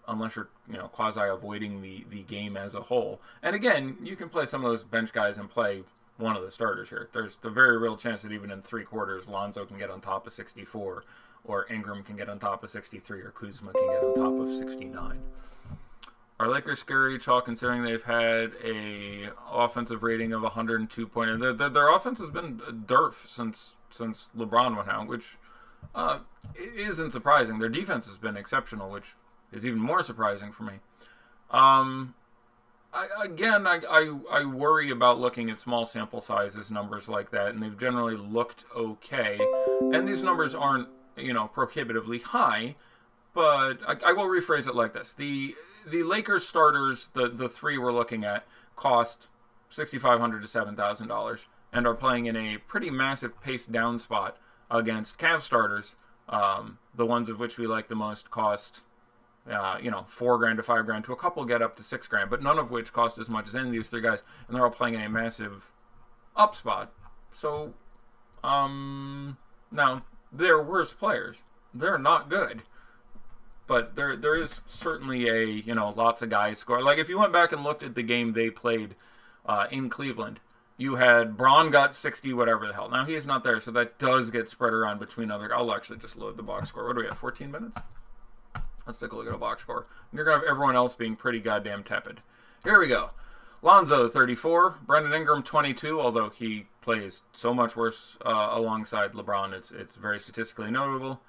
unless you're quasi avoiding the game as a whole. And again, you can play some of those bench guys and play one of the starters here. There's the very real chance that even in 3 quarters, Lonzo can get on top of 64, or Ingram can get on top of 63, or Kuzma can get on top of 69. Are Lakers scary, Chalk, considering they've had a offensive rating of 102 point? Their offense has been derf since LeBron went out, which isn't surprising. Their defense has been exceptional, which is even more surprising for me. I worry about looking at small sample sizes, numbers like that, and they've generally looked okay. And these numbers aren't, prohibitively high, but I will rephrase it like this. The Lakers starters, the three we're looking at, cost $6,500 to $7,000 and are playing in a pretty massive pace down spot against Cavs starters. The ones of which we like the most cost, $4,000 to $5,000 to a couple get up to $6,000, but none of which cost as much as any of these three guys, and they're all playing in a massive up spot. So, now they're worse players. They're not good. But there is certainly lots of guys score. Like, if you went back and looked at the game they played in Cleveland, you had Braun got 60, whatever the hell. Now, he's not there, so that does get spread around between other... I'll actually just load the box score. What do we have, 14 minutes? Let's take a look at a box score. And you're going to have everyone else being pretty goddamn tepid. Here we go. Lonzo, 34. Brandon Ingram, 22, although he plays so much worse alongside LeBron. It's very statistically notable.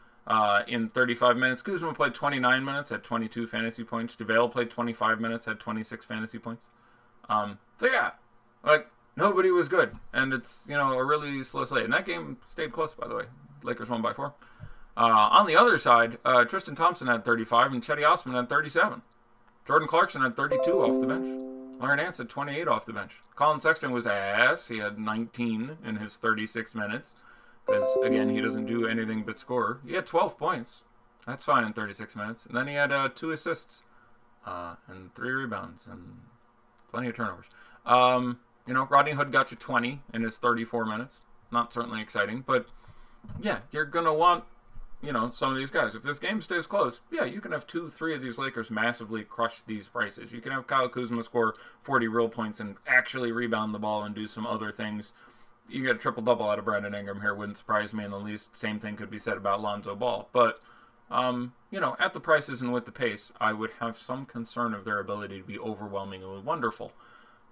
In 35 minutes, Kuzma played 29 minutes, had 22 fantasy points. JaVale played 25 minutes, had 26 fantasy points. So yeah, like, nobody was good. And it's, a really slow slate. And that game stayed close, by the way. Lakers won by 4. On the other side, Tristan Thompson had 35 and Chetty Osman had 37. Jordan Clarkson had 32 off the bench. Larry Nance had 28 off the bench. Colin Sexton was ass. He had 19 in his 36 minutes. Because, again, he doesn't do anything but score. He had 12 points. That's fine in 36 minutes. And then he had 2 assists and 3 rebounds and plenty of turnovers. Rodney Hood got you 20 in his 34 minutes. Not certainly exciting. But, yeah, you're going to want, some of these guys. If this game stays close, yeah, you can have 2-3 of these Lakers massively crush these prices. You can have Kyle Kuzma score 40 real points and actually rebound the ball and do some other things. You get a triple-double out of Brandon Ingram here. Wouldn't surprise me in the least. Same thing could be said about Lonzo Ball. But, at the prices and with the pace, I would have some concern of their ability to be overwhelmingly wonderful.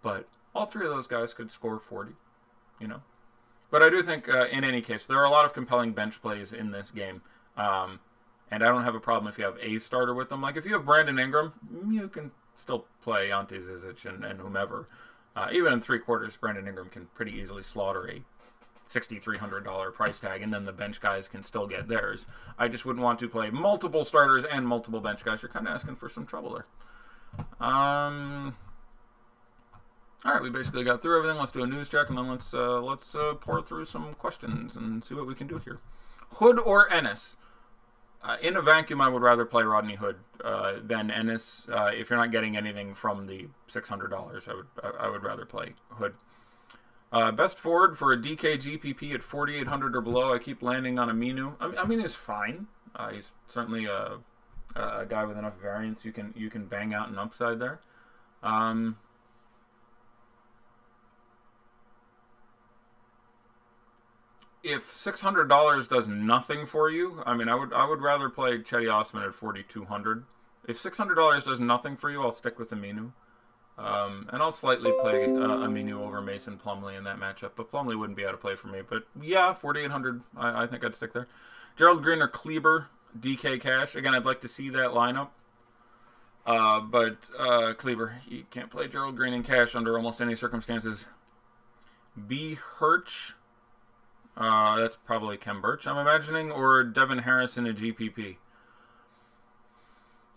But all three of those guys could score 40, But I do think, in any case, there are a lot of compelling bench plays in this game. And I don't have a problem if you have a starter with them. Like, if you have Brandon Ingram, you can still play Ante Zizic and whomever. Even in 3 quarters, Brandon Ingram can pretty easily slaughter a $6,300 price tag, and then the bench guys can still get theirs. I just wouldn't want to play multiple starters and multiple bench guys. You're kind of asking for some trouble there. All right, we basically got through everything. Let's do a news check, and then let's pour through some questions and see what we can do here. Hood or Ennis? In a vacuum, I would rather play Rodney Hood than Ennis. If you're not getting anything from the $600, I would rather play Hood. Best forward for a DK GPP at 4,800 or below. I keep landing on Aminu. Aminu's fine. He's certainly a guy with enough variance. You can bang out an upside there. If $600 does nothing for you, I would rather play Chetty Osman at 4,200. If $600 does nothing for you, I'll stick with Aminu. And I'll slightly play Aminu over Mason Plumlee in that matchup, but Plumlee wouldn't be out of play for me. But yeah, 4,800, I think I'd stick there. Gerald Green or Kleber, DK Cash. Again, I'd like to see that lineup. But Kleber, you can't play Gerald Green and Cash under almost any circumstances. B. Hirsch. That's probably Kem Birch, I'm imagining, or Devin Harris in a GPP.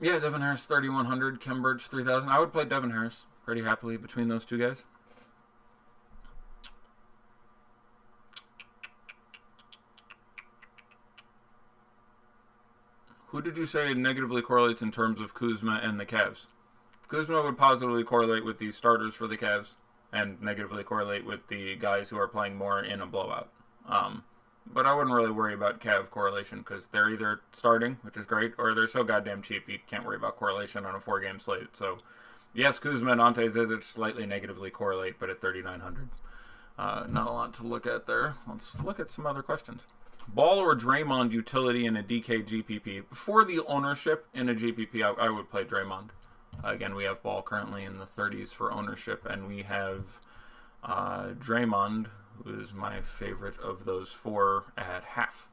Yeah, Devin Harris 3,100, Kem Birch 3,000. I would play Devin Harris pretty happily between those two guys. Who did you say negatively correlates in terms of Kuzma and the Cavs? Kuzma would positively correlate with the starters for the Cavs and negatively correlate with the guys who are playing more in a blowout. But I wouldn't really worry about Cav correlation because they're either starting, which is great, or they're so goddamn cheap you can't worry about correlation on a 4-game slate. So, yes, Kuzma and Ante Zizic slightly negatively correlate, but at 3,900. Not a lot to look at there. Let's look at some other questions. Ball or Draymond utility in a DK GPP? For the ownership in a GPP, I would play Draymond. Again, we have Ball currently in the 30s for ownership, and we have Draymond, who is my favorite of those 4, at half.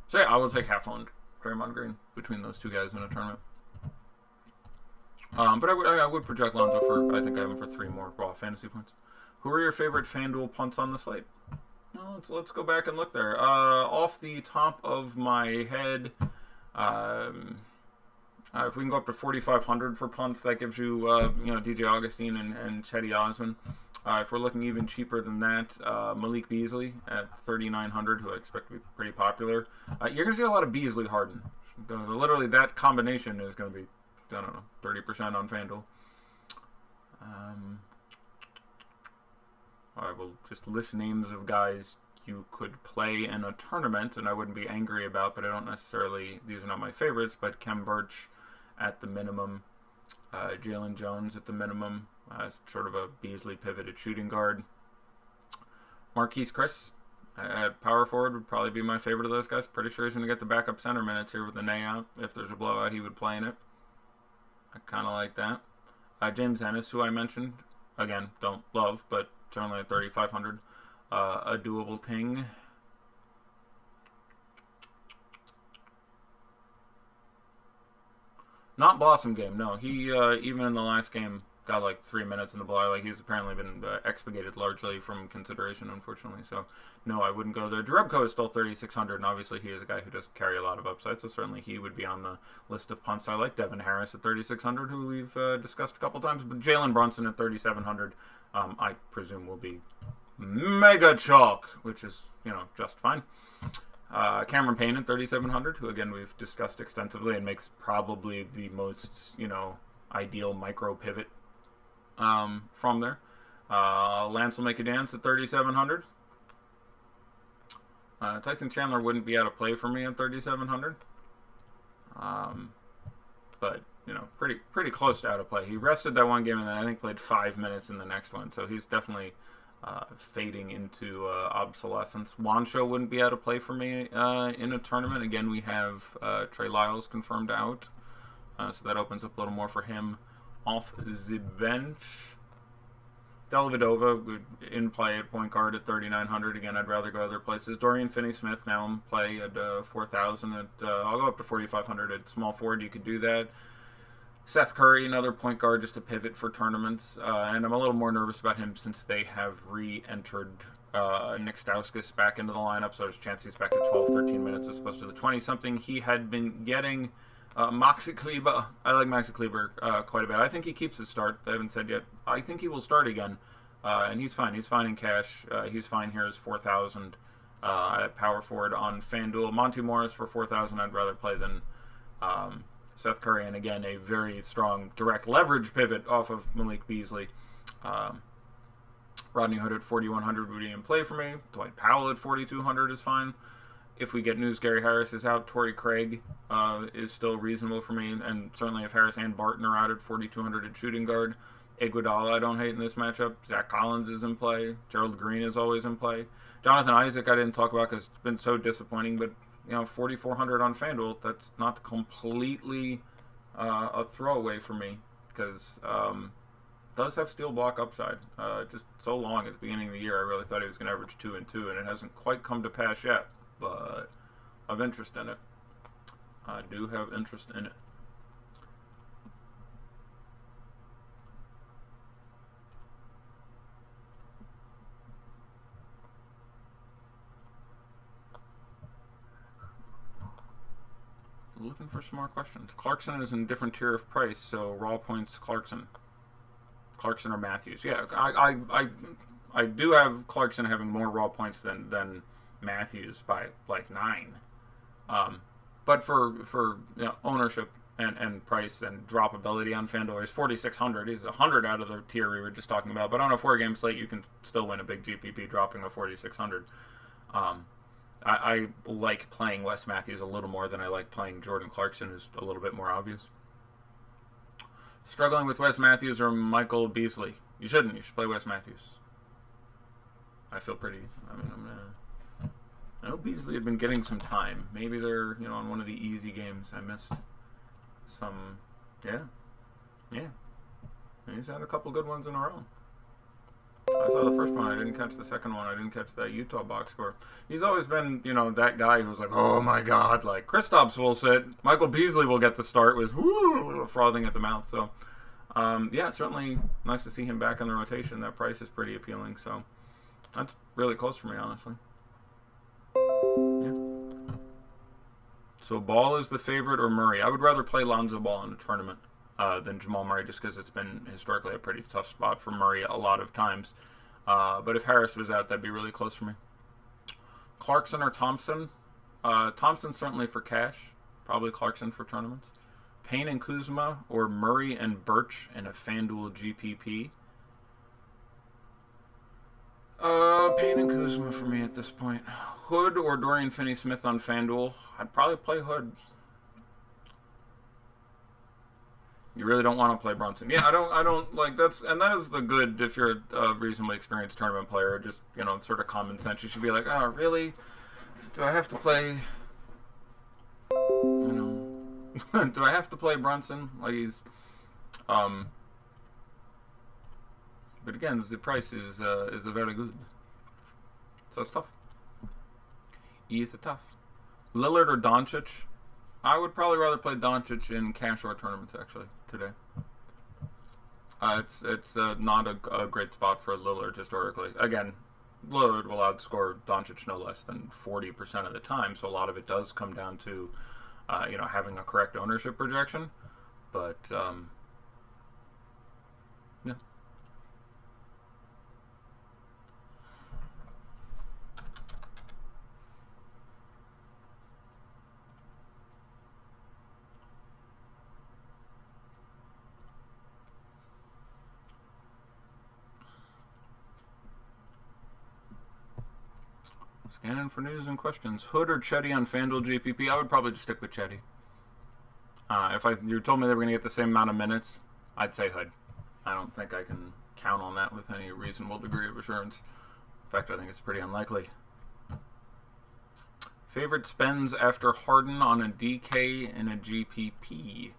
So yeah, I will take half-owned Draymond Green between those two guys in a tournament. But I would project Lonzo for, I think I have him for 3 more raw fantasy points. Who are your favorite FanDuel punts on the slate? Well, let's go back and look there. Off the top of my head, If we can go up to 4,500 for punts, that gives you, you know, DJ Augustine and Chetty Osman. If we're looking even cheaper than that, Malik Beasley at 3,900, who I expect to be pretty popular. You're going to see a lot of Beasley Harden. Literally, that combination is going to be, I don't know, 30% on FanDuel. I will just list names of guys you could play in a tournament, and I wouldn't be angry about, but I don't necessarily, these are not my favorites, but Kem Birch at the minimum, Jalen Jones at the minimum, sort of a Beasley pivoted shooting guard. Marquise Chris at power forward would probably be my favorite of those guys. Pretty sure he's going to get the backup center minutes here with the nay out. If there's a blowout, he would play in it. I kind of like that. James Ennis, who I mentioned, again, don't love, but certainly at 3,500, a doable thing. Not Blossom game, no. He, even in the last game, got like 3 minutes in the blowout. Like, he's apparently been expurgated largely from consideration, unfortunately. So, no, I wouldn't go there. Jerebko is still 3,600, and obviously he is a guy who does carry a lot of upside, so certainly he would be on the list of punts. I like Devin Harris at 3,600, who we've discussed a couple times, but Jalen Brunson at 3,700, I presume will be mega chalk, which is, you know, just fine. Cameron Payne at 3,700, who, again, we've discussed extensively and makes probably the most, you know, ideal micro pivot from there. Lance will make a dance at 3,700. Tyson Chandler wouldn't be out of play for me at 3,700. But, you know, pretty close to out of play. He rested that one game and then I think played 5 minutes in the next one. So he's definitely fading into obsolescence. Juancho wouldn't be out of play for me in a tournament. Again, we have Trey Lyles confirmed out. So that opens up a little more for him off the bench. Dellavedova would in play at point guard at 3,900. Again, I'd rather go other places. Dorian Finney-Smith now in play at 4,000. I'll go up to 4,500 at small forward. You could do that. Seth Curry, another point guard, just a pivot for tournaments. And I'm a little more nervous about him since they have re-entered Nick Stauskas back into the lineup. So there's a chance he's back at 12, 13 minutes as opposed to the 20-something he had been getting. Maxi Kleber, I like Maxi Kleber quite a bit. I think he keeps his start. I haven't said yet. I think he will start again, and he's fine. He's fine in cash. He's fine here as 4,000 at power forward on FanDuel. Monty Morris for 4,000. I'd rather play than Seth Curry, and again a very strong direct leverage pivot off of Malik Beasley. Rodney Hood at 4,100 would be in play for me. Dwight Powell at 4,200 is fine. If we get news Gary Harris is out, Torrey Craig is still reasonable for me. And certainly if Harris and Barton are out at 4,200 at shooting guard. Iguodala I don't hate in this matchup. Zach Collins is in play. Gerald Green is always in play. Jonathan Isaac I didn't talk about because it's been so disappointing. But, you know, 4,400 on FanDuel, that's not completely a throwaway for me. Because does have steal block upside. Just so long at the beginning of the year I really thought he was going to average 2 and 2. And it hasn't quite come to pass yet. But I have interest in it. I do have interest in it. Looking for some more questions. Clarkson is in a different tier of price, so raw points Clarkson. Clarkson or Matthews. Yeah, I do have Clarkson having more raw points than Matthews by like 9, but for you know, ownership and price and droppability on FanDuel, he's 4,600. He's 100 out of the tier we were just talking about. But on a 4-game slate, you can still win a big GPP dropping a 4,600. I like playing Wes Matthews a little more than I like playing Jordan Clarkson, who's a little bit more obvious. Struggling with Wes Matthews or Michael Beasley? You shouldn't. You should play Wes Matthews. I feel pretty. I know Beasley had been getting some time. Maybe they're, you know, on one of the easy games. I missed some. Yeah. He's had a couple good ones in a row. I saw the first one. I didn't catch the second one. I didn't catch that Utah box score. He's always been, you know, that guy who's like, oh my God, like Kristaps will sit. Michael Beasley will get the start. Was woo, frothing at the mouth. So, yeah, certainly nice to see him back in the rotation. That price is pretty appealing. So, that's really close for me, honestly. Yeah. So Ball is the favorite or Murray? I would rather play Lonzo Ball in a tournament than Jamal Murray, just because it's been historically a pretty tough spot for Murray a lot of times. But if Harris was out, that'd be really close for me. Clarkson or Thompson? Thompson certainly for cash. Probably Clarkson for tournaments. Payne and Kuzma or Murray and Birch in a FanDuel GPP? Payne and Kuzma for me at this point. Hood or Dorian Finney-Smith on FanDuel? I'd probably play Hood. You really don't want to play Brunson. Yeah, I don't like that's, and that is the good if you're a reasonably experienced tournament player. Just, you know, sort of common sense. You should be like, oh, really? Do I have to play? You know, do I have to play Brunson? Like he's, but again, the price is very good, so it's tough. It's tough. Lillard or Doncic? I would probably rather play Doncic in cash or tournaments actually today. It's not a great spot for Lillard historically. Again, Lillard will outscore Doncic no less than 40% of the time, so a lot of it does come down to you know, having a correct ownership projection. But yeah. Scanning for news and questions. Hood or Chetty on FanDuel GPP? I would probably just stick with Chetty. If you told me they were going to get the same amount of minutes, I'd say Hood. I don't think I can count on that with any reasonable degree of assurance. In fact, I think it's pretty unlikely. Favorite spends after Harden on a DK and a GPP?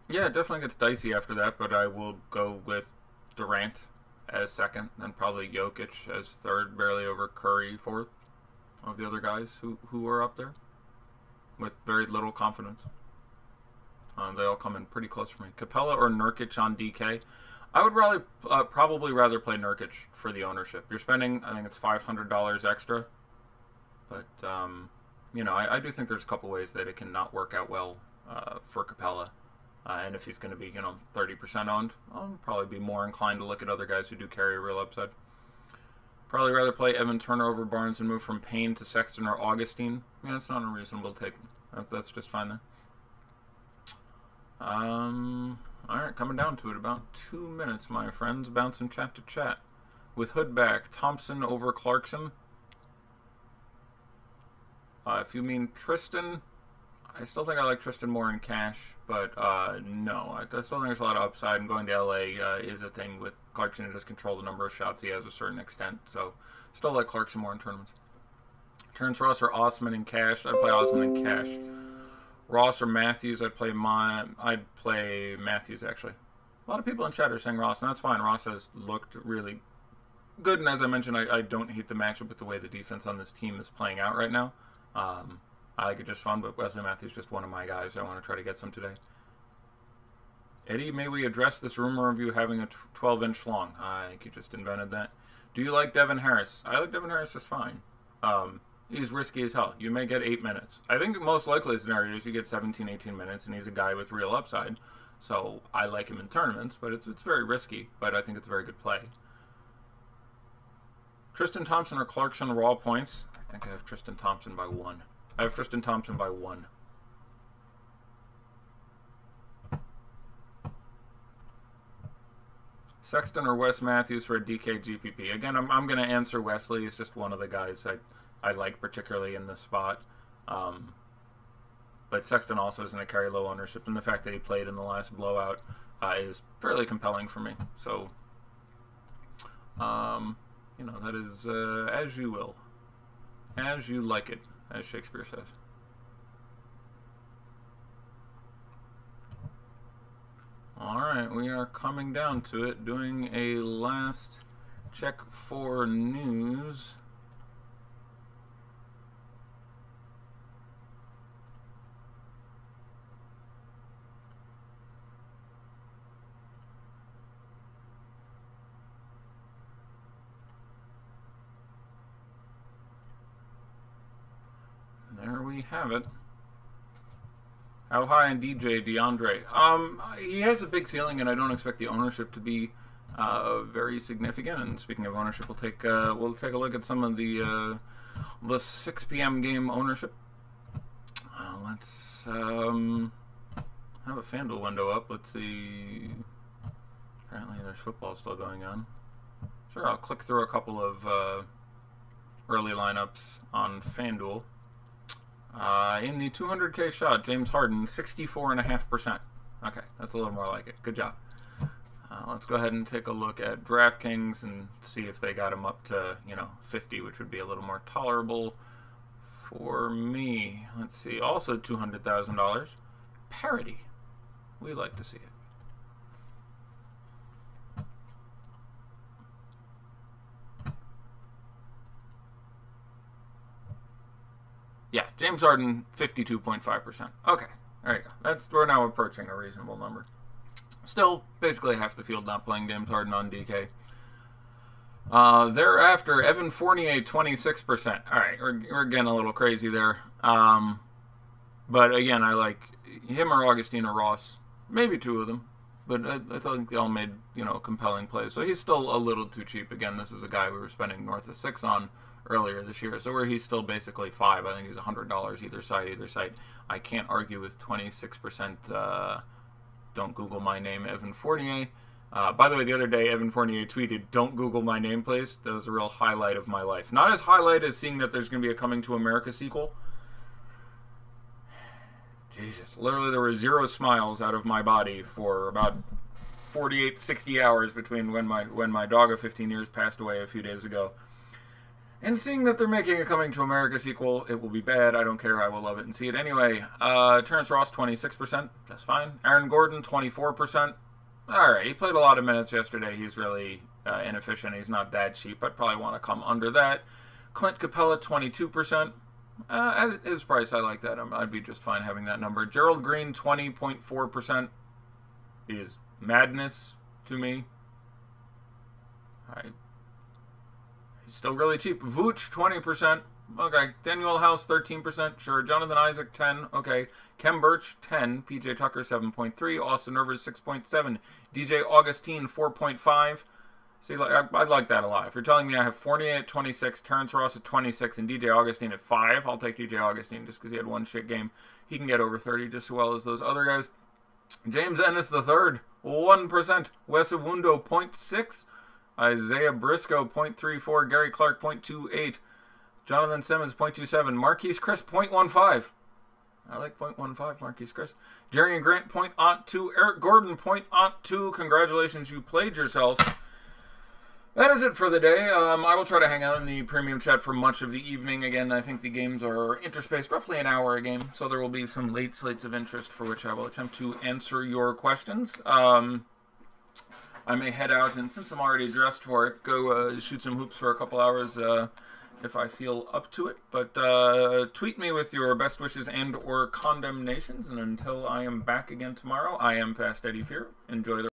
Yeah, it definitely gets dicey after that, but I will go with Durant as second, then probably Jokic as third, barely over Curry fourth of the other guys who are up there with very little confidence. They all come in pretty close for me. Capella or Nurkic on DK? I would probably rather play Nurkic for the ownership. You're spending, I think it's $500 extra, but you know, I do think there's a couple ways that it can not work out well for Capella. And if he's going to be, you know, 30% owned, I'll probably be more inclined to look at other guys who do carry a real upside. Probably rather play Evan Turner over Barnes and move from Payne to Sexton or Augustine. Yeah, that's not unreasonable to take. That's just fine there. Alright, coming down to it. About 2 minutes, my friends. Bouncing chat to chat. With Hood back, Thompson over Clarkson. If you mean Tristan, I still think I like Tristan more in cash, but no, I still think there's a lot of upside, and going to LA is a thing with Clarkson to just control the number of shots he has to a certain extent, so still like Clarkson more in tournaments. Terrence Ross or Osman in cash? I'd play Osman in cash. Ross or Matthews? I'd play Matthews, actually. A lot of people in chat are saying Ross, and that's fine. Ross has looked really good, and as I mentioned, I don't hate the matchup with the way the defense on this team is playing out right now. I like it just fun, but Wesley Matthews is just one of my guys. I want to try to get some today. Eddie, may we address this rumor of you having a 12-inch long? I think you just invented that. Do you like Devin Harris? I like Devin Harris just fine. He's risky as hell. You may get 8 minutes. I think the most likely scenario is you get 17, 18 minutes, and he's a guy with real upside. So I like him in tournaments, but it's very risky. But I think it's a very good play. Tristan Thompson or Clarkson raw points? I think I have Tristan Thompson by 1. I have Tristan Thompson by 1. Sexton or Wes Matthews for a DK GPP? Again, I'm going to answer Wesley. He's just one of the guys I like particularly in this spot. But Sexton also is going to carry low ownership, and the fact that he played in the last blowout is fairly compelling for me. So, you know, that is as you will. As you like it, as Shakespeare says. Alright, we are coming down to it, doing a last check for news. we have it. How high on DJ DeAndre? He has a big ceiling, and I don't expect the ownership to be very significant. And speaking of ownership, we'll take a look at some of the 6 p.m. game ownership. Let's have a FanDuel window up. Let's see. Apparently, there's football still going on. Sure, I'll click through a couple of early lineups on FanDuel. In the 200K shot, James Harden, 64.5%. Okay, that's a little more like it. Good job. Let's go ahead and take a look at DraftKings and see if they got him up to, 50, which would be a little more tolerable for me. Let's see. Also $200,000. Parity. We like to see it. Yeah, James Harden, 52.5%. Okay, there you go. We're now approaching a reasonable number. Still, basically half the field not playing James Harden on DK. Thereafter, Evan Fournier, 26%. All right, we're getting a little crazy there. But again, I like him or Augustine or Ross, maybe two of them. But I think they all made, compelling plays. So he's still a little too cheap. Again, this is a guy we were spending north of 6 on earlier this year. So where he's still basically 5, I think he's $100 either side. I can't argue with 26%. Don't Google my name, Evan Fournier. By the way, the other day, Evan Fournier tweeted, "Don't Google my name, please." That was a real highlight of my life. Not as highlight as seeing that there's going to be a Coming to America sequel. Jesus. Literally, there were 0 smiles out of my body for about 48, 60 hours between when my dog of 15 years passed away a few days ago. And seeing that they're making a Coming to America sequel, it will be bad. I don't care. I will love it and see it anyway. Terrence Ross, 26%. That's fine. Aaron Gordon, 24%. All right. He played a lot of minutes yesterday. He's really inefficient. He's not that cheap. I'd probably want to come under that. Clint Capella, 22%. At his price, I like that. I'd be just fine having that number. Gerald Green, 20.4%. Is madness to me. He's still really cheap. Vooch, 20%. Okay. Daniel House, 13%. Sure. Jonathan Isaac, 10. Okay. Kem Birch, 10. PJ Tucker, 7.3. Austin Rivers, 6.7. DJ Augustine, 4.5. See, I'd like that a lot. If you're telling me I have Fournier at 26, Terrence Ross at 26, and DJ Augustine at 5, I'll take DJ Augustine just because he had one shit game. He can get over 30 just as well as those other guys. James Ennis III, 1%. Wes Iwundo, 0.6. Isaiah Briscoe, 0.34. Gary Clark, 0.28. Jonathan Simmons, 0.27. Marquise Chris, 0.15. I like 0.15, Marquise Chris. Jerry Grant, 0.02. Eric Gordon, 0.02. Congratulations, you played yourself. That is it for the day. I will try to hang out in the premium chat for much of the evening. Again, I think the games are interspaced roughly an hour a game, so there will be some late slates of interest for which I will attempt to answer your questions. I may head out, and since I'm already dressed for it, go shoot some hoops for a couple hours if I feel up to it. But tweet me with your best wishes and or condemnations, and until I am back again tomorrow, I am Fast Eddie Fear. Enjoy the